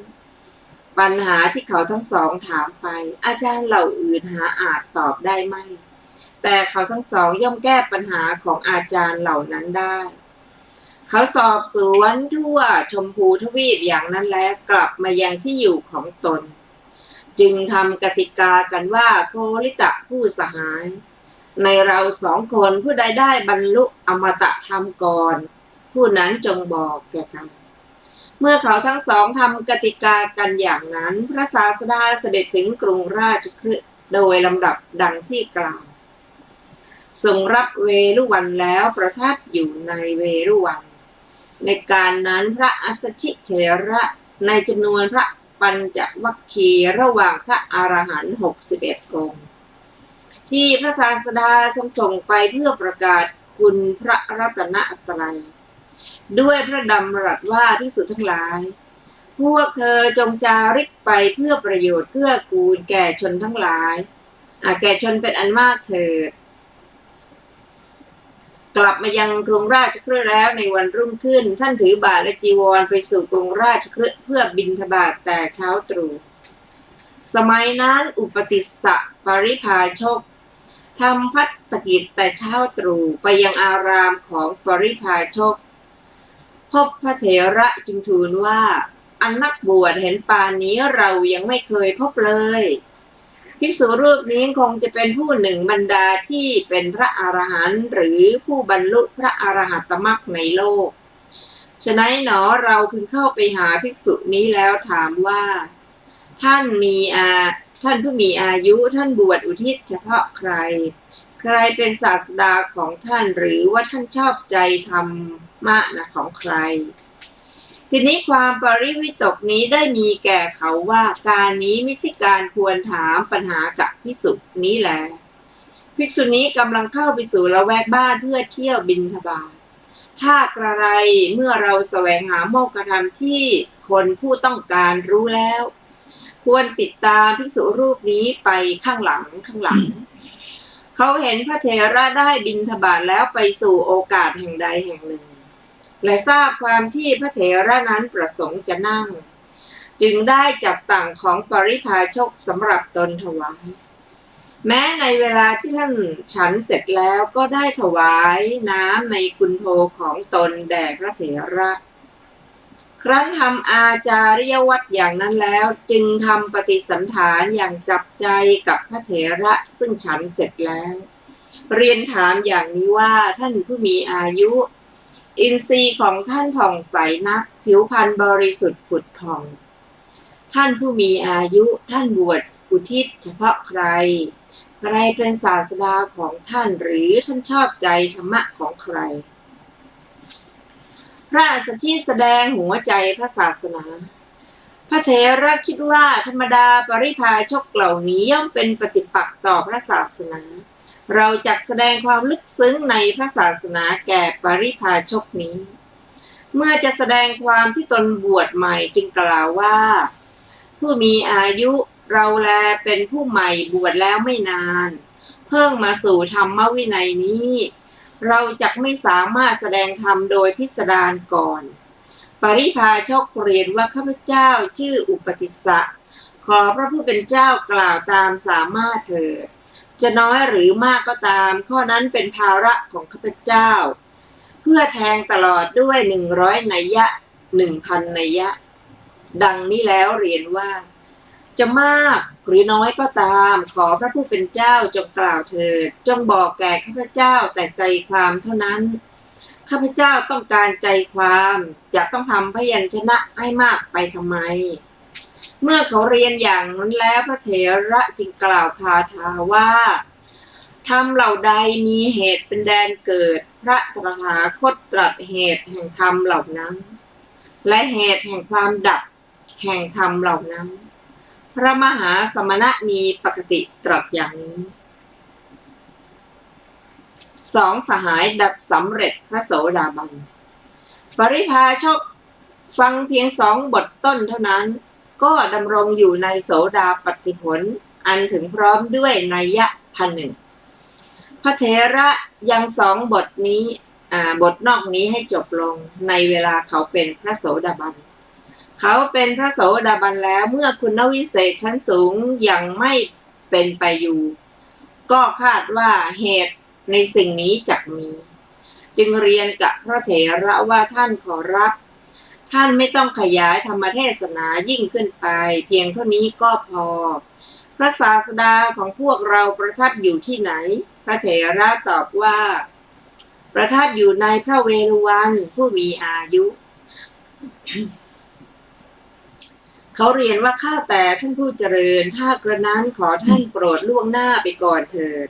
ๆ ปัญหาที่เขาทั้งสองถามไปอาจารย์เหล่าอื่นหาอาจตอบได้ไหมแต่เขาทั้งสองย่อมแก้ปัญหาของอาจารย์เหล่านั้นได้เขาสอบสวนทั่วชมพูทวีปอย่างนั้นแล้วกลับมายังที่อยู่ของตนจึงทำกติกากันว่าโคลิตะผู้สหายในเราสองคนผู้ใดได้บรรลุอมตะธรรมก่อนผู้นั้นจงบอกแก่กันเมื่อเขาทั้งสองทำกติกากันอย่างนั้นพระศาสดาเสด็จถึงกรุงราชคฤห์โดยลำดับดังที่กล่าวทรงรับเวรุวันแล้วประทับอยู่ในเวรุวันในการนั้นพระอัสสชิเถระในจำนวนพระปัญจวัคคีย์ระหว่างพระอรหันต์61 องค์ที่พระศาสดาทรงส่งไปเพื่อประกาศคุณพระรัตนตรัยด้วยพระดำรัสว่าภิกษุทั้งหลายพวกเธอจงจาริกไปเพื่อประโยชน์เกื้อกูลแก่ชนทั้งหลายแก่ชนเป็นอันมากเถิดกลับมายังกรุงราชคฤห์แล้วในวันรุ่งขึ้นท่านถือบาตรและจีวรไปสู่กรุงราชคฤห์เพื่อบิณฑบาตแต่เช้าตรู่สมัยนั้นอุปติสสะปริภาชกทำภัตกิจแต่เช้าตรู่ไปยังอารามของปริภาชกพบพระเถระจึงทูลว่าอันนักบวชเห็นปานนี้เรายังไม่เคยพบเลยภิกษุรูปนี้คงจะเป็นผู้หนึ่งบรรดาที่เป็นพระอรหันต์หรือผู้บรรลุพระอรหัตมรรคในโลกฉะนั้นหนอเราพึงเข้าไปหาภิกษุนี้แล้วถามว่าท่านผู้มีอายุท่านบวชอุทิศเฉพาะใครเป็นศาสดาของท่านหรือว่าท่านชอบใจธรรมะนะของใครทีนี้ความปริวิตกนี้ได้มีแก่เขาว่าการนี้ไม่ใช่การควรถามปัญหากับภิกษุนี้แลภิกษุนี้กำลังเข้าไปสู่ละแวกบ้านเพื่อเที่ยวบิณฑบาตถ้ากระไรเมื่อเราแสวงหาโมกขธรรมที่คนผู้ต้องการรู้แล้วควรติดตามภิกษุรูปนี้ไปข้างหลังเขาเห็นพระเถระได้บิณฑบาตแล้วไปสู่โอกาสแห่งใดแห่งหนึ่งและทราบความที่พระเถระนั้นประสงค์จะนั่งจึงได้จัดตั้งของปริภาชกสำหรับตนถวายแม้ในเวลาที่ท่านฉันเสร็จแล้วก็ได้ถวายน้ำในกุนโธของตนแด่พระเถระครั้นทำอาจาริยวัตรอย่างนั้นแล้วจึงทำปฏิสันถานอย่างจับใจกับพระเถระซึ่งฉันเสร็จแล้วเรียนถามอย่างนี้ว่าท่านผู้มีอายุอินทรีย์ของท่านผ่องใสนักผิวพรรณบริสุทธิ์ผุดผ่องท่านผู้มีอายุท่านบวชอุทิศเฉพาะใครเป็นศาสดาของท่านหรือท่านชอบใจธรรมะของใครพระอัสสชิแสดงหัวใจพระศาสนาพระเถระคิดว่าธรรมดาปริภาชกเหล่านี้ย่อมเป็นปฏิปักษ์ต่อพระศาสนาเราจักแสดงความลึกซึ้งในพระศาสนาแก่ปริภาชกนี้เมื่อจะแสดงความที่ตนบวชใหม่จึงกล่าวว่าผู้มีอายุเราแลเป็นผู้ใหม่บวชแล้วไม่นานเพิ่งมาสู่ธรรมวินัยนี้เราจักไม่สามารถแสดงธรรมโดยพิสดารก่อนปริภาชกเรียนว่าข้าพเจ้าชื่ออุปติสสะขอพระผู้เป็นเจ้ากล่าวตามสามารถเถิดจะน้อยหรือมากก็ตามข้อนั้นเป็นภาระของข้าพเจ้าเพื่อแทงตลอดด้วย100 นัยยะ 1,000 นัยยะดังนี้แล้วเรียนว่าจะมากหรือน้อยก็ตามขอพระผู้เป็นเจ้าจงกล่าวเถิดจงบอกแก่ข้าพเจ้าแต่ใจความเท่านั้นข้าพเจ้าต้องการใจความจะต้องทำพยัญชนะให้มากไปทำไมเมื่อเขาเรียนอย่างนั้นแล้วพระเถระจึงกล่าวคาถาว่าธรรมเหล่าใดมีเหตุเป็นแดนเกิดพระตถาคตตรัสเหตุแห่งธรรมเหล่านั้นและเหตุแห่งความดับแห่งธรรมเหล่านั้นพระมหาสมณะมีปกติตรัสอย่างนี้2 สหายดับสำเร็จพระโสดาบันปริภาชกฟังเพียง2 บทต้นเท่านั้นก็ดำรงอยู่ในโสดาปัตติผลอันถึงพร้อมด้วยนัยยะ1,000พระเถระยัง2 บทนี้บทนอกนี้ให้จบลงในเวลาเขาเป็นพระโสดาบัน เขาเป็นพระโสดาบันแล้วเมื่อคุณวิเศษชั้นสูงยังไม่เป็นไปอยู่ก็คาดว่าเหตุในสิ่งนี้จักมี จึงเรียนกับพระเถระว่าท่านขอรับท่านไม่ต้องขยายธรรมเทศนายิ่งขึ้นไปเพียงเท่านี้ก็พอพระศาสดาของพวกเราประทับอยู่ที่ไหนพระเถระตอบว่าประทับอยู่ในพระเวฬุวันผู้มีอายุ เขาเรียนว่าข้าแต่ท่านผู้เจริญถ้ากระนั้นขอท่านโปรดล่วงหน้าไปก่อนเถิด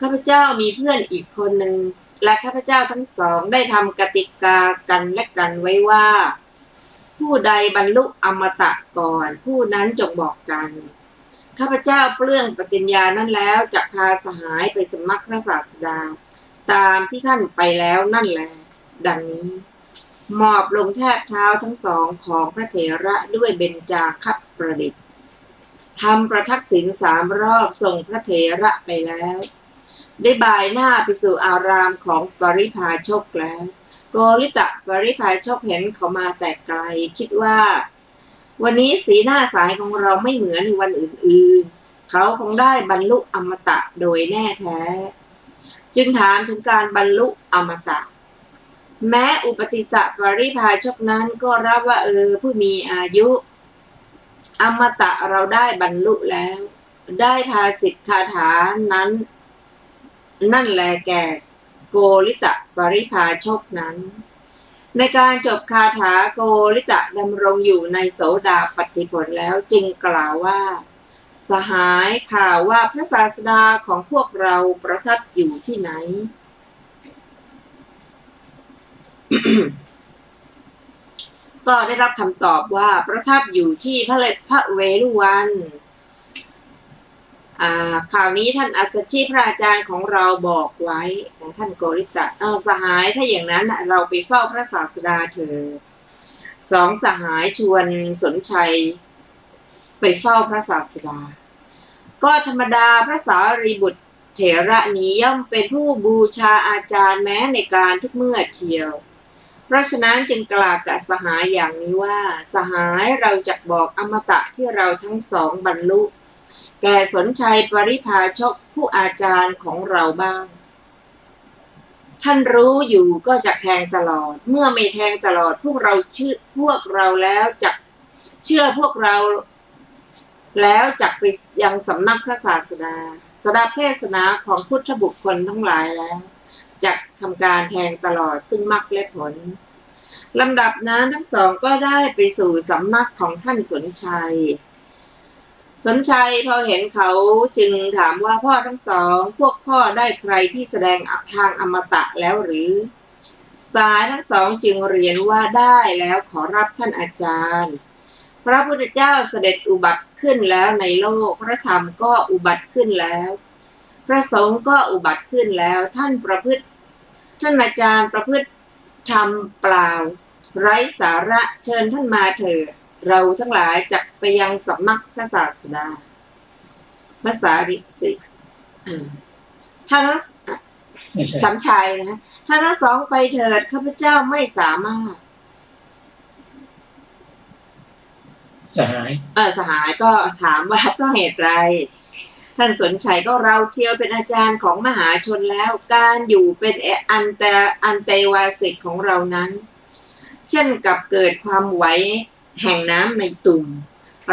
ข้าพเจ้ามีเพื่อนอีกคนหนึ่งและข้าพเจ้าทั้งสองได้ทำกติกากันและกันไว้ว่าผู้ใดบรรลุอมตะก่อนผู้นั้นจงบอกกันข้าพเจ้าเปลื้องปฏิญญานั้นแล้วจะพาสหายไปสมัครพระศาสดาตามที่ท่านไปแล้วนั่นแหละดังนี้มอบลงแทบเท้าทั้งสองของพระเถระด้วยเบญจาคัปประดิษฐ์ทำประทักษิณ3 รอบส่งพระเถระไปแล้วได้บ่ายหน้าไปสู่อารามของปริพาชกแล้วโกริตะปริพาชกเห็นเขามาแต่ไกลคิดว่าวันนี้สีหน้าสายของเราไม่เหมือนในวันอื่นๆเขาคงได้บรรลุอมตะโดยแน่แท้จึงถามถึงการบรรลุอมตะแม้อุปติสสะปริพาชกนั้นก็รับว่าผู้มีอายุอมตะเราได้บรรลุแล้วได้ภาสิทธคาถานั้นนั่นแลแก่โกริตะปริพาชกนั้นในการจบคาถาโกริตะดำรงอยู่ในโสดาปัตติผลแล้วจึงกล่าวว่าสหายข่าวว่าพระศาสดาของพวกเราประทับอยู่ที่ไหน ก็ได้รับคำตอบว่าประทับอยู่ที่พระเวฬุวันข่าวนี้ท่านอัสสชิพระอาจารย์ของเราบอกไว้ท่านโกริตะสหายถ้าอย่างนั้นเราไปเฝ้าพระศาสดาเถิด2 สหายชวนสนชัยไปเฝ้าพระศาสดาก็ธรรมดาพระสารีบุตรเถระนี้ย่อมเป็นผู้บูชาอาจารย์แม้ในการทุกเมื่อเทียวเพราะฉะนั้นจึงกล่าวกับสหายอย่างนี้ว่าสหายเราจะบอกอมตะที่เราทั้งสองบรรลุแก่สนชัยปริพาชกผู้อาจารย์ของเราบ้างท่านรู้อยู่ก็จะแทงตลอดเมื่อไม่แทงตลอดพวกเราแล้วจะเชื่อพวกเราแล้วจักไปยังสำนักพระศาสดาสดับเทศนาของพุทธบุคคลทั้งหลายแล้วจักทำการแทงตลอดซึ่งมรรคและผลลำดับนั้นทั้งสองก็ได้ไปสู่สำนักของท่านสนชัยพอเห็นเขาจึงถามว่าพ่อทั้งสองพวกพ่อได้ใครที่แสดงทางอมตะแล้วหรือสายทั้งสองจึงเรียนว่าได้แล้วขอรับท่านอาจารย์พระพุทธเจ้าเสด็จอุบัติขึ้นแล้วในโลกพระธรรมก็อุบัติขึ้นแล้วพระสงฆ์ก็อุบัติขึ้นแล้วท่านอาจารย์ประพฤติธรรมเปล่าไร้สาระเชิญท่านมาเถิดเราทั้งหลายจักไปยังสำนักพระศาสดาพระสารีสิท่านสัมชัยนะท่านทั้งสองไปเถิดข้าพเจ้าไม่สามารถสหายก็ถามว่าเพราะเหตุไรท่านสนชัยก็เราเชียวเป็นอาจารย์ของมหาชนแล้วการอยู่เป็นอันเตวาสิกของเรานั้นเช่นกับเกิดความไหวแห่งน้ำในตุ่ม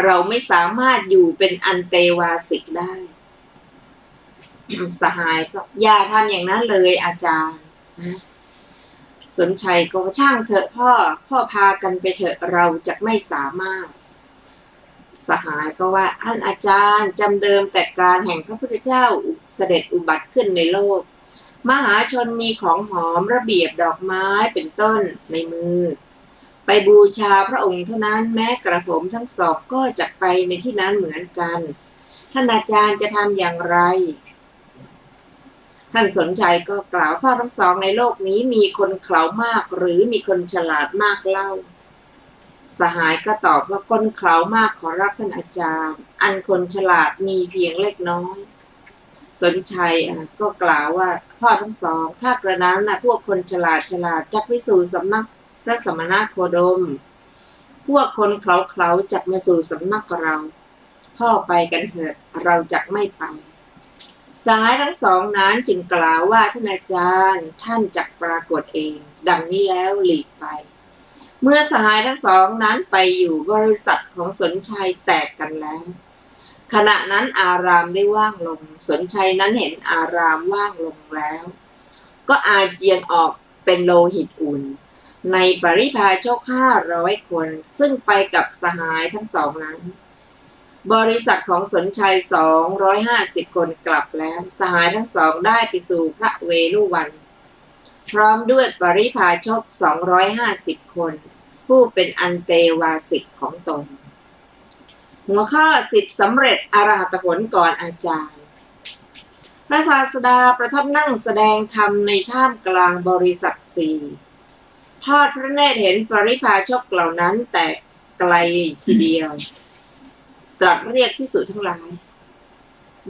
เราไม่สามารถอยู่เป็นอันเตวาสิกได้ สหายก็อย่าทำอย่างนั้นเลยอาจารย์นะสนชัยก็ช่างเถอะพ่อพากันไปเถอะเราจะไม่สามารถสหายก็ว่าท่านอาจารย์จำเดิมแต่การแห่งพระพุทธเจ้าเสด็จอุบัติขึ้นในโลกมหาชนมีของหอมระเบียบดอกไม้เป็นต้นในมือไปบูชาพระองค์เท่านั้นแม้กระผมทั้งสองก็จะไปในที่นั้นเหมือนกันท่านอาจารย์จะทำอย่างไรท่านสนชัยก็กล่าวพ่อทั้งสองในโลกนี้มีคนเขลามากหรือมีคนฉลาดมากเล่าสหายก็ตอบว่าคนเขลามากขอรับท่านอาจารย์อันคนฉลาดมีเพียงเล็กน้อยสนชัยก็กล่าวว่าพ่อทั้งสองถ้ากระนั้นพวกคนฉลาดจักไปสู่สำนักพระสมณโคดม พวกคนเขาจักมาสู่สำนักเราพ่อไปกันเถิดเราจักไม่ไปสหายทั้งสองนั้นจึงกล่าวว่าท่านอาจารย์ท่านจักปรากฏเองดังนี้แล้วหลีกไปเมื่อสหายทั้งสองนั้นไปอยู่บริษัทของสนชัยแตกกันแล้วขณะนั้นอารามได้ว่างลงสนชัยนั้นเห็นอารามว่างลงแล้วก็อาเจียนออกเป็นโลหิตอุ่นในปริพาชก500 คนซึ่งไปกับสหายทั้งสองนั้นบริษัทของสนชัย250 คนกลับแล้วสหายทั้งสองได้ไปสู่พระเวฬุวันพร้อมด้วยปริพาชก250 คนผู้เป็นอันเตวาสิกของตนหัวข้อสิทธิสำเร็จอรหัตผลก่อนอาจารย์พระศาสดาประทับนั่งแสดงธรรมในท่ามกลางบริษัท4ทอดพระเนตรเห็นปริพาชกเหล่านั้นแต่ไกลทีเดียวตรัสเรียกภิกษุทั้งหลาย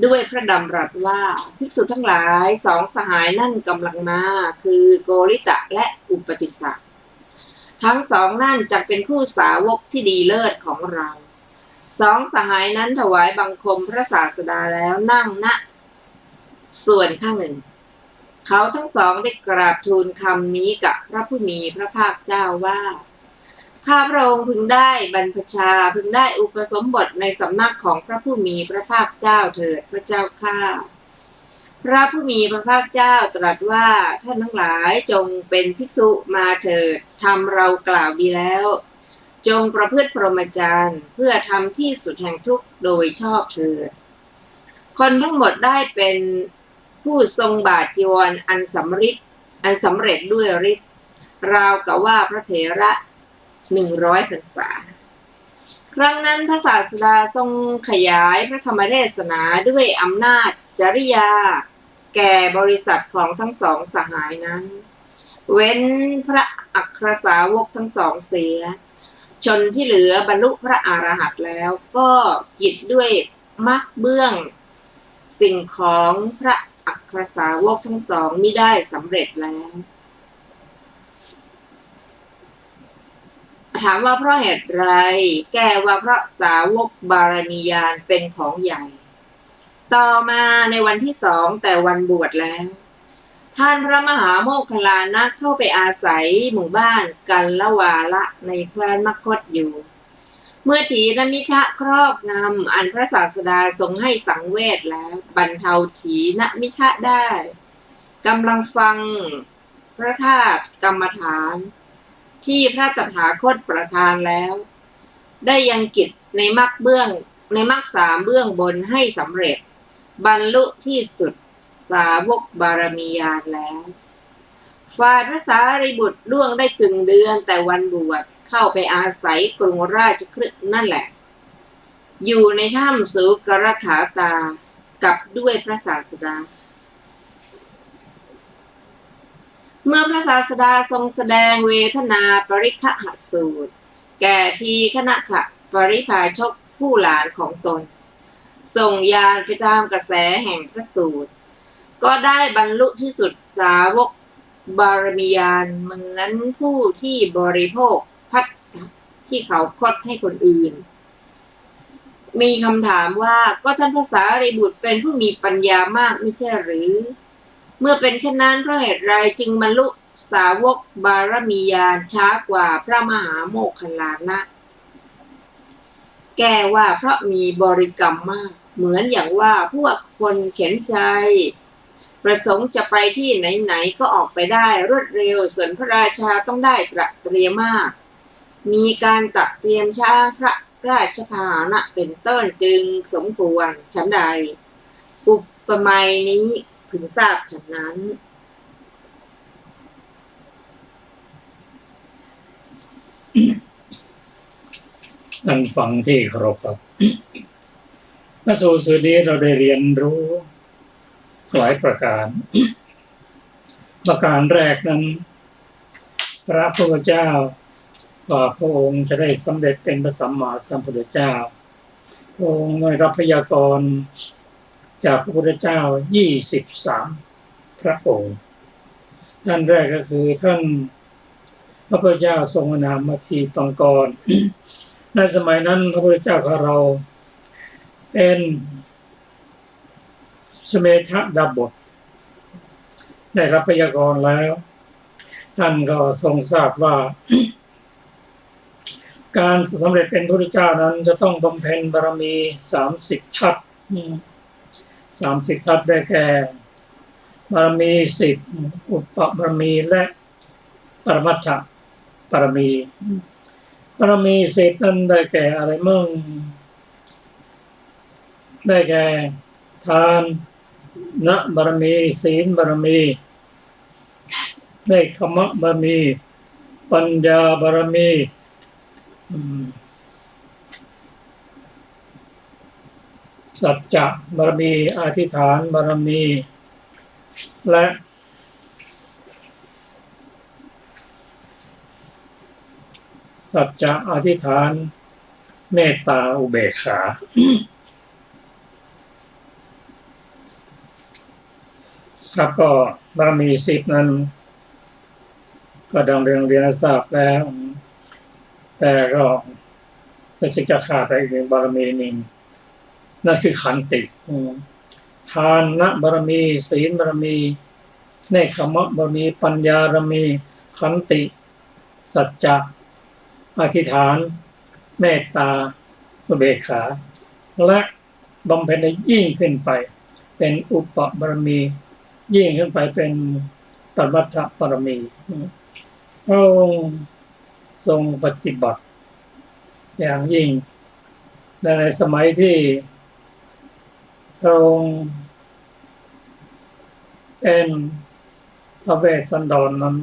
ด้วยพระดำรัสว่าภิกษุทั้งหลายสองสหายนั่นกำลังมาคือโกริตะและอุปติสสะทั้งสองนั่นจักเป็นคู่สาวกที่ดีเลิศของเราสองสหายนั้นถวายบังคมพระศาสดาแล้วนั่งณส่วนข้างหนึ่งเขาทั้งสองได้กราบทูลคำนี้กับพระผู้มีพระภาคเจ้าว่าข้าพระองค์พึงได้บรรพชาพึงได้อุปสมบทในสำนักของพระผู้มีพระภาคเจ้าเถิดพระเจ้าข้าพระผู้มีพระภาคเจ้าตรัสว่าท่านทั้งหลายจงเป็นภิกษุมาเถิดทำเรากล่าวดีแล้วจงประพฤติพรหมจรรย์เพื่อทำที่สุดแห่งทุกข์โดยชอบเถิดคนทั้งหมดได้เป็นผู้ทรงบาทจีวรอันสำเร็จด้วยฤทธิ์ราวกับว่าพระเถระ100 พรรษาครั้งนั้นพระศาสดาทรงขยายพระธรรมเทศนาด้วยอำนาจจริยาแก่บริษัทของทั้งสองสหายนั้นเว้นพระอัครสาวกทั้งสองเสียชนที่เหลือบรรลุพระอรหันต์แล้วก็กิจด้วยมรรคเบื้องสิ่งของพระอัครสาวกทั้งสองมิได้สำเร็จแล้วถามว่าเพราะเหตุไรแก้ว่าเพราะสาวกบารมีญาณเป็นของใหญ่ต่อมาในวันที่2แต่วันบวชแล้วท่านพระมหาโมคคัลลานะเข้าไปอาศัยหมู่บ้านกัลละวาละในแคว้นมคธอยู่เมื่อถีนมิทะครอบงำอันพระศาสดาทรงให้สังเวชแล้วบรรเทาถีนมิทะได้กำลังฟังพระธาตุกรรมฐานที่พระตถาคตประทานแล้วได้ยังกิจในมรรค3เบื้องบนให้สำเร็จบรรลุที่สุดสาวกบารมีญาณแล้วฝ่ายพระสารีบุตรล่วงได้กึ่งเดือนแต่วันบวชเข้าไปอาศัยกรุงราชคฤห์นั่นแหละอยู่ในถ้ำสุกรถาตากับด้วยพระศาสดาเมื่อพระศาสดาทรงแสดงเวทนาปริคหสูตรแก่ทีฆนขะปริพาชกผู้หลานของตนส่งยานไปตามกระแสแห่งพระสูตรก็ได้บรรลุที่สุดสาวกบารมีญาณเหมือนผู้ที่บริโภคพัดที่เขาคดให้คนอื่นมีคำถามว่าก็ท่านพระสารีบุตรเป็นผู้มีปัญญามากไม่ใช่หรือเมื่อเป็นเช่นนั้นเพราะเหตุไรจึงบรรลุสาวกบารมีญาณช้ากว่าพระมหาโมคคัลลานะแก้ว่าเพราะมีบริกรรมมากเหมือนอย่างว่าพวกคนเข็นใจประสงค์จะไปที่ไหนๆก็ออกไปได้รวดเร็วส่วนพระราชาต้องได้ตระเตรียมมากมีการตระเตรียมช้าพระราชพาหนะเป็นต้นจึงสมควรฉันใดอุปมานี้พึงทราบฉะนั้นท่านฟังที่เคารพครับพระสูตรนี้เราได้เรียนรู้หลายประการประการแรกนั้นพระพุทธเจ้าว่าพระองค์จะได้สำเร็จเป็นพระสัมมาสัมพุทธเจ้าพระองค์ได้รับพยากรณ์จากพระพุทธเจ้า23พระองค์ท่านแรกก็คือท่าน ระพุทธเจ้าทรงนามมาทีปางก่อน ในสมัยนั้นพระพุทธเจ้าของเราเป็นสเมธดาบทได้รับพยากรณ์แล้วท่านก็ทรงทราบว่า การสำเร็จเป็นพระพุทธเจ้านั้นจะต้องบำเพ็ญบารมี30 ทัศ30 ทัศได้แก่บารมี10อุปบารมีและปรมัตถบารมีบารมี10นั้นได้แก่อะไรมั่งได้แก่ทานนะบารมีศีลบารมีเนกขมะบารมีปัญญาบารมีสัจจะบารมีอธิษฐานบารมีและสัจจะอธิษฐานเมตตาอุเบกขาครับก็บารมี10นั้นก็ดังเรียนทราบแล้วแต่ก็เป็นสิ่งจะขาดไปอีกหนึ่งบารมีหนึ่งนั่นคือขันติทานนะบารมีศีลบารมีเนกขมะบารมีปัญญาบารมีขันติสัจจะอธิษฐานเมตตาอุเบกขาและบำเพ็ญได้ยิ่งขึ้นไปเป็นอุปบารมียิ่งขึ้นไปเป็นปรมัตถบารมีพระองค์ทรงปฏิบัติอย่างยิ่งในสมัยที่พระองค์เป็นพระเวสสันดรนั้น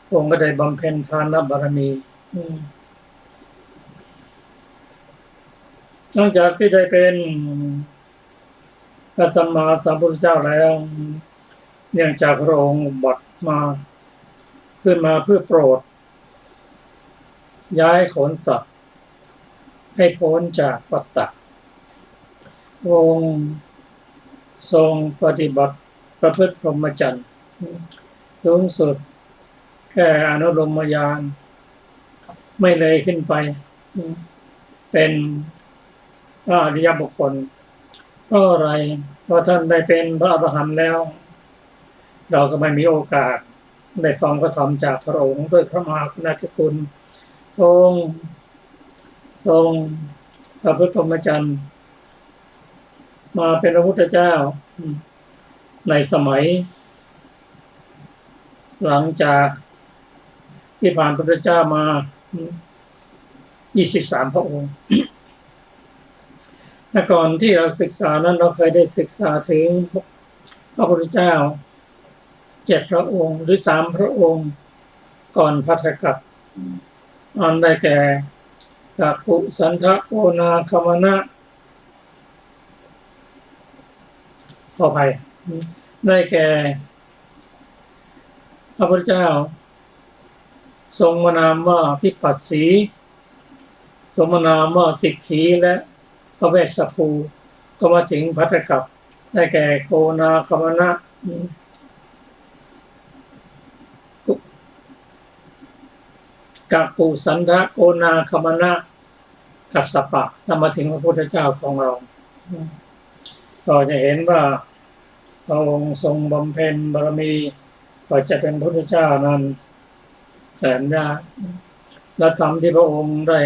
พระองค์ก็ได้บำเพ็ญทานบารมีหลังจากที่ได้เป็นพระสัมมาสัมพุทธเจ้าแล้วเนื่องจากพระองค์บัตรมาขึ้นมาเพื่อโปรดย้ายขนสัตว์ให้พ้นจากวัฏฏะพระองค์ทรงปฏิบัติประพฤติพรหมจรรย์สูงสุดแค่อนุโลมญาณไม่เลยขึ้นไปเป็นพระอริยบุคคลเพราะอะไรเพราะท่านได้เป็นพระอรหันต์แล้วเราก็ไม่มีโอกาสได้ฟังพระธรรมจากพระองค์ด้วยพระมหากรุณาธิคุณองค์ทรงประพฤติพรหมจรรย์มาเป็นพระพุทธเจ้าในสมัยหลังจากที่ผ่านพระพุทธเจ้ามา23 พระองค์แต่ก่อนที่เราศึกษานั้นเราเคยได้ศึกษาถึงพระพุทธเจ้า7 พระองค์หรือ3 พระองค์ก่อนภัททกัปอันได้แก่กัปปุสันทะโกนาคมนะขออภัยได้แก่พระพุทธเจ้าทรงนามว่าวิปัสสีทรงนามว่าสิกขีและพระเวสสภูก็มาถึงภัททกัปได้แก่โกนาคมนะกัปปุสันทะโกนาคมนะกัสสปะนำมาถึงพระพุทธเจ้าของเราก็จะเห็นว่าพระองค์ทรงบำเพ็ญบารมีกว่าจะเป็นพระพุทธเจ้านั้นแสนยากและธรรมที่พระองค์ได้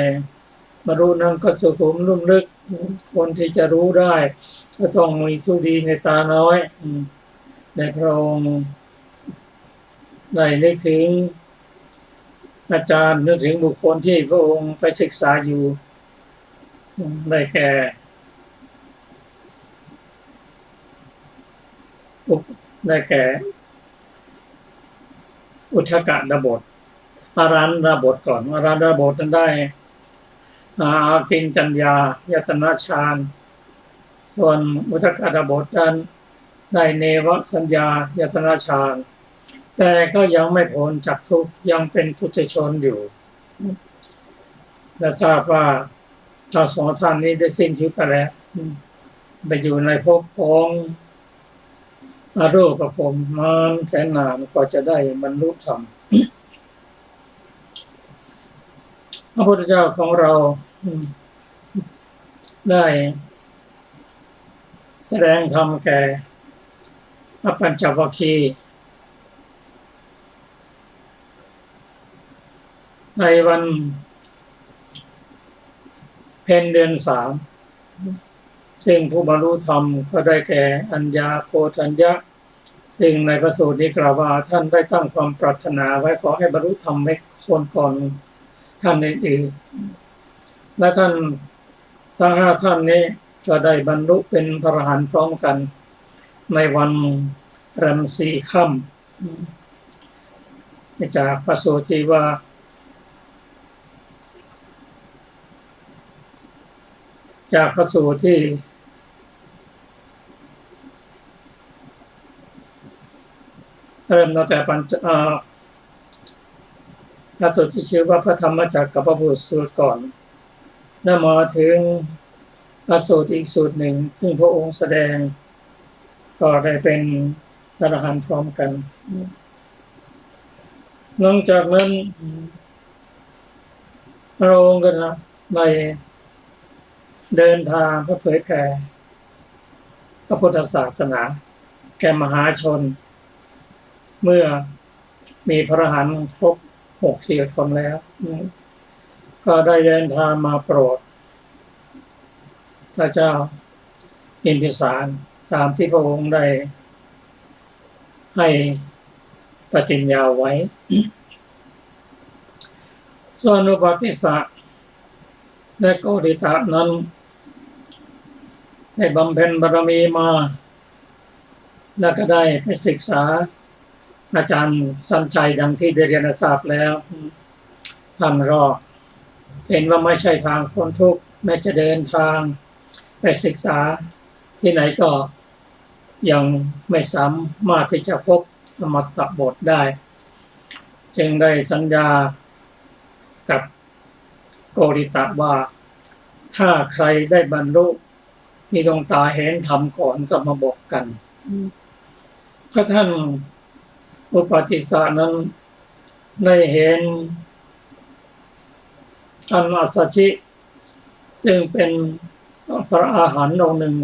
มารู้นั้นก็สุขุมลุ่มลึกคนที่จะรู้ได้ก็ต้องมีทุดีในตาน้อยในพระองค์ได้นึกถึงอาจารย์นึกถึงบุคคลที่พระองค์ไปศึกษาอยู่ได้แก่อุทกดาบทอารันดาบทก่อนอารันดาบทนั้นได้อากิญจัญญายตนะฌานส่วนอุทกดาบทนั้นได้เนวสัญญายตนะฌานแต่ก็ยังไม่พ้นจากทุกข์ยังเป็นปุถุชนอยู่และทราบว่าทั้งสองท่านนี้ได้สิ้นชีวิตไปแล้วไปอยู่ในภพของอรูปภพนานแสนนานก็จะได้บรรลุธรรม พระพุทธเจ้าของเราได้แสดงธรรมแก่พระปัญจวัคคีย์ในวันเพ็ญเดือน3ซึ่งผู้บรรลุธรรมก็ได้แก่อัญญาโกฏัญญะซึ่งในพระสูตรนี้กล่าวว่าท่านได้ตั้งความปรารถนาไว้ขอให้บรรลุธรรมในส่วนก่อนท่านอื่นๆและท่านทั้ง5ท่านนี้ก็ได้บรรลุเป็นพระอรหันต์พร้อมกันในวันรำ4 ค่ำจากพระสูตรที่ว่าจากพระสูตรที่เริ่มตั้งแต่พระสูตรที่ชื่อว่าพระธรรมจักรกับพระพุทธสูตรก่อนแล้วมาถึงพระสูตรอีกสูตรหนึ่งซึ่งพระองค์แสดงก็ได้เป็นพระอรหันต์พร้อมกันหลังจากนั้นพระองค์ก็ได้เดินทางเพื่อเผยแผ่พระพุทธศาสนาแก่มหาชนเมื่อมีพระอรหันต์ครบ60 คนแล้วก็ได้เดินทางมาโปรดพระเจ้าอินพิสารตามที่พระองค์ได้ให้ปฏิญญาไว้ส่วนอุปติสสะและโกฏิตะนั้นได้บำเพ็ญบารมีมาแล้วก็ได้ไปศึกษาอาจารย์สัญชัยดังที่ได้เรียนทราบแล้วท่านก็เห็นว่าไม่ใช่ทางพ้นทุกข์แม้จะเดินทางไปศึกษาที่ไหนก็ยังไม่สามารถที่จะพบอมตะบทได้จึงได้สัญญากับโกริตะว่าถ้าใครได้บรรลุมีดวงตาเห็นธรรมก่อนก็มาบอกกันก็ท่านอุปติสสะนั้นได้เห็นท่านอัสสชิซึ่งเป็นพระอรหันต์องค์หนึ่ง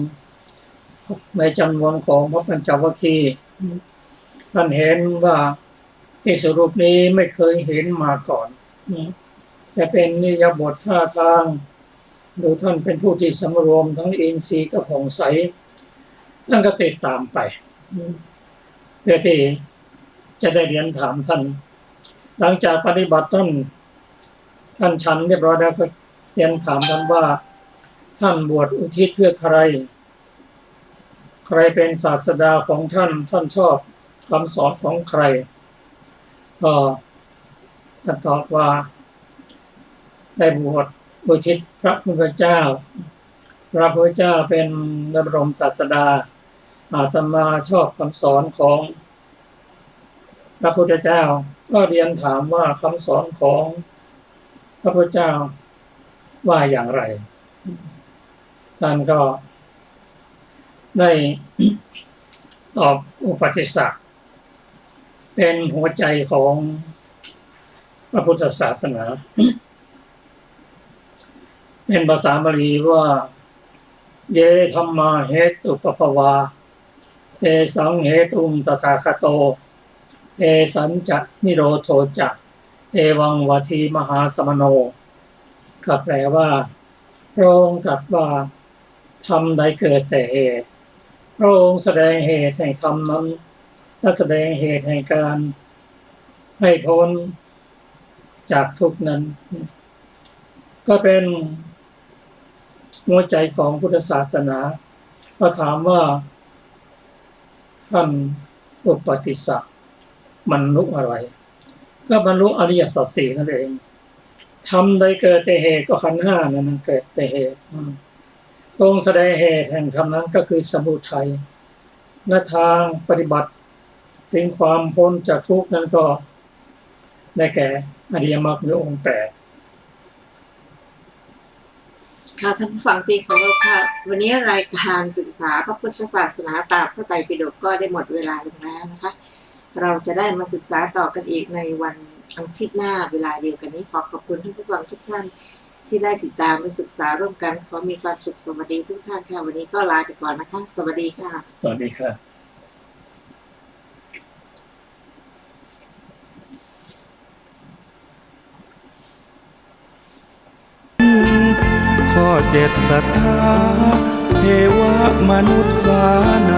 ในจำนวนของพระปัญจวัคคีย์ท่านเห็นว่าภิกษุรูปนี้ไม่เคยเห็นมาก่อนจะเป็นนิยบทท่าทางดูท่านเป็นผู้ที่สำรวมทั้งอินทรีย์กับผ่องใสนั่นก็ติดตามไปเพื่อที่จะได้เรียนถามท่านหลังจากปฏิบัติท่านฉันเรียบร้อยแล้วก็เรียนถามท่านว่าท่านบวชอุทิศเพื่อใครเป็นศาสดาของท่านชอบคำสอนของใครก็ท่านตอบว่าได้บวชอุทิศพระพุทธเจ้าเป็นพระบรมศาสดาอาตมาชอบคำสอนของพระพุทธเจ้าก็เรียนถามว่าคำสอนของพระพุทธเจ้าว่าอย่างไรท่านก็ได้ตอบอุปติสสะเป็นหัวใจของพระพุทธศาสนาเป็นภาษาบาลีว่าเยธัมมาเหตุปปวาเตสังเหตุตถาคโตเอสัญจะนิโรโธจะเอวังวัทีมหาสมโนก็แปลว่าพระองค์ตรัสว่าธรรมใดเกิดแต่เหตุพระองค์แสดงเหตุแห่งธรรมนั้นและแสดงเหตุแห่งการให้พ้นจากทุกข์นั้นก็เป็นหัวใจของพุทธศาสนาก็ถามว่าท่านอุปติสสะบรรลุอะไรก็บรรลุอริยสัจสี่นั่นเองทำใดเกิดแต่เหตุก็ขันธ์ห้านั้นเกิดแต่เหตุตรงแสดงเหตุแห่งธรรมนั้นก็คือสมุทัยและทางปฏิบัติถึงความพ้นจากทุกข์นั้นก็ได้แก่อริยมรรคมีองค์ 8ค่ะท่านผู้ฟังที่เคารพค่ะวันนี้รายการศึกษาพระพุทธศาสนาตามพระไตรปิฎกก็ได้หมดเวลาลงแล้วนะคะเราจะได้มาศึกษาต่อกันอีกในวัน อาทิตย์หน้าเวลาเดียวกันนี้ขอขอบคุณท่านผู้ฟังทุกท่านที่ได้ติดตามและศึกษาร่วมกันขอมีความสุขสวัสดีทุกท่านค่ะวันนี้ก็ลาไปก่อนนะคะสวัสดีค่ะสวัสดีค่ะข้อ7ศรัทธาเทวมนุษย์สานา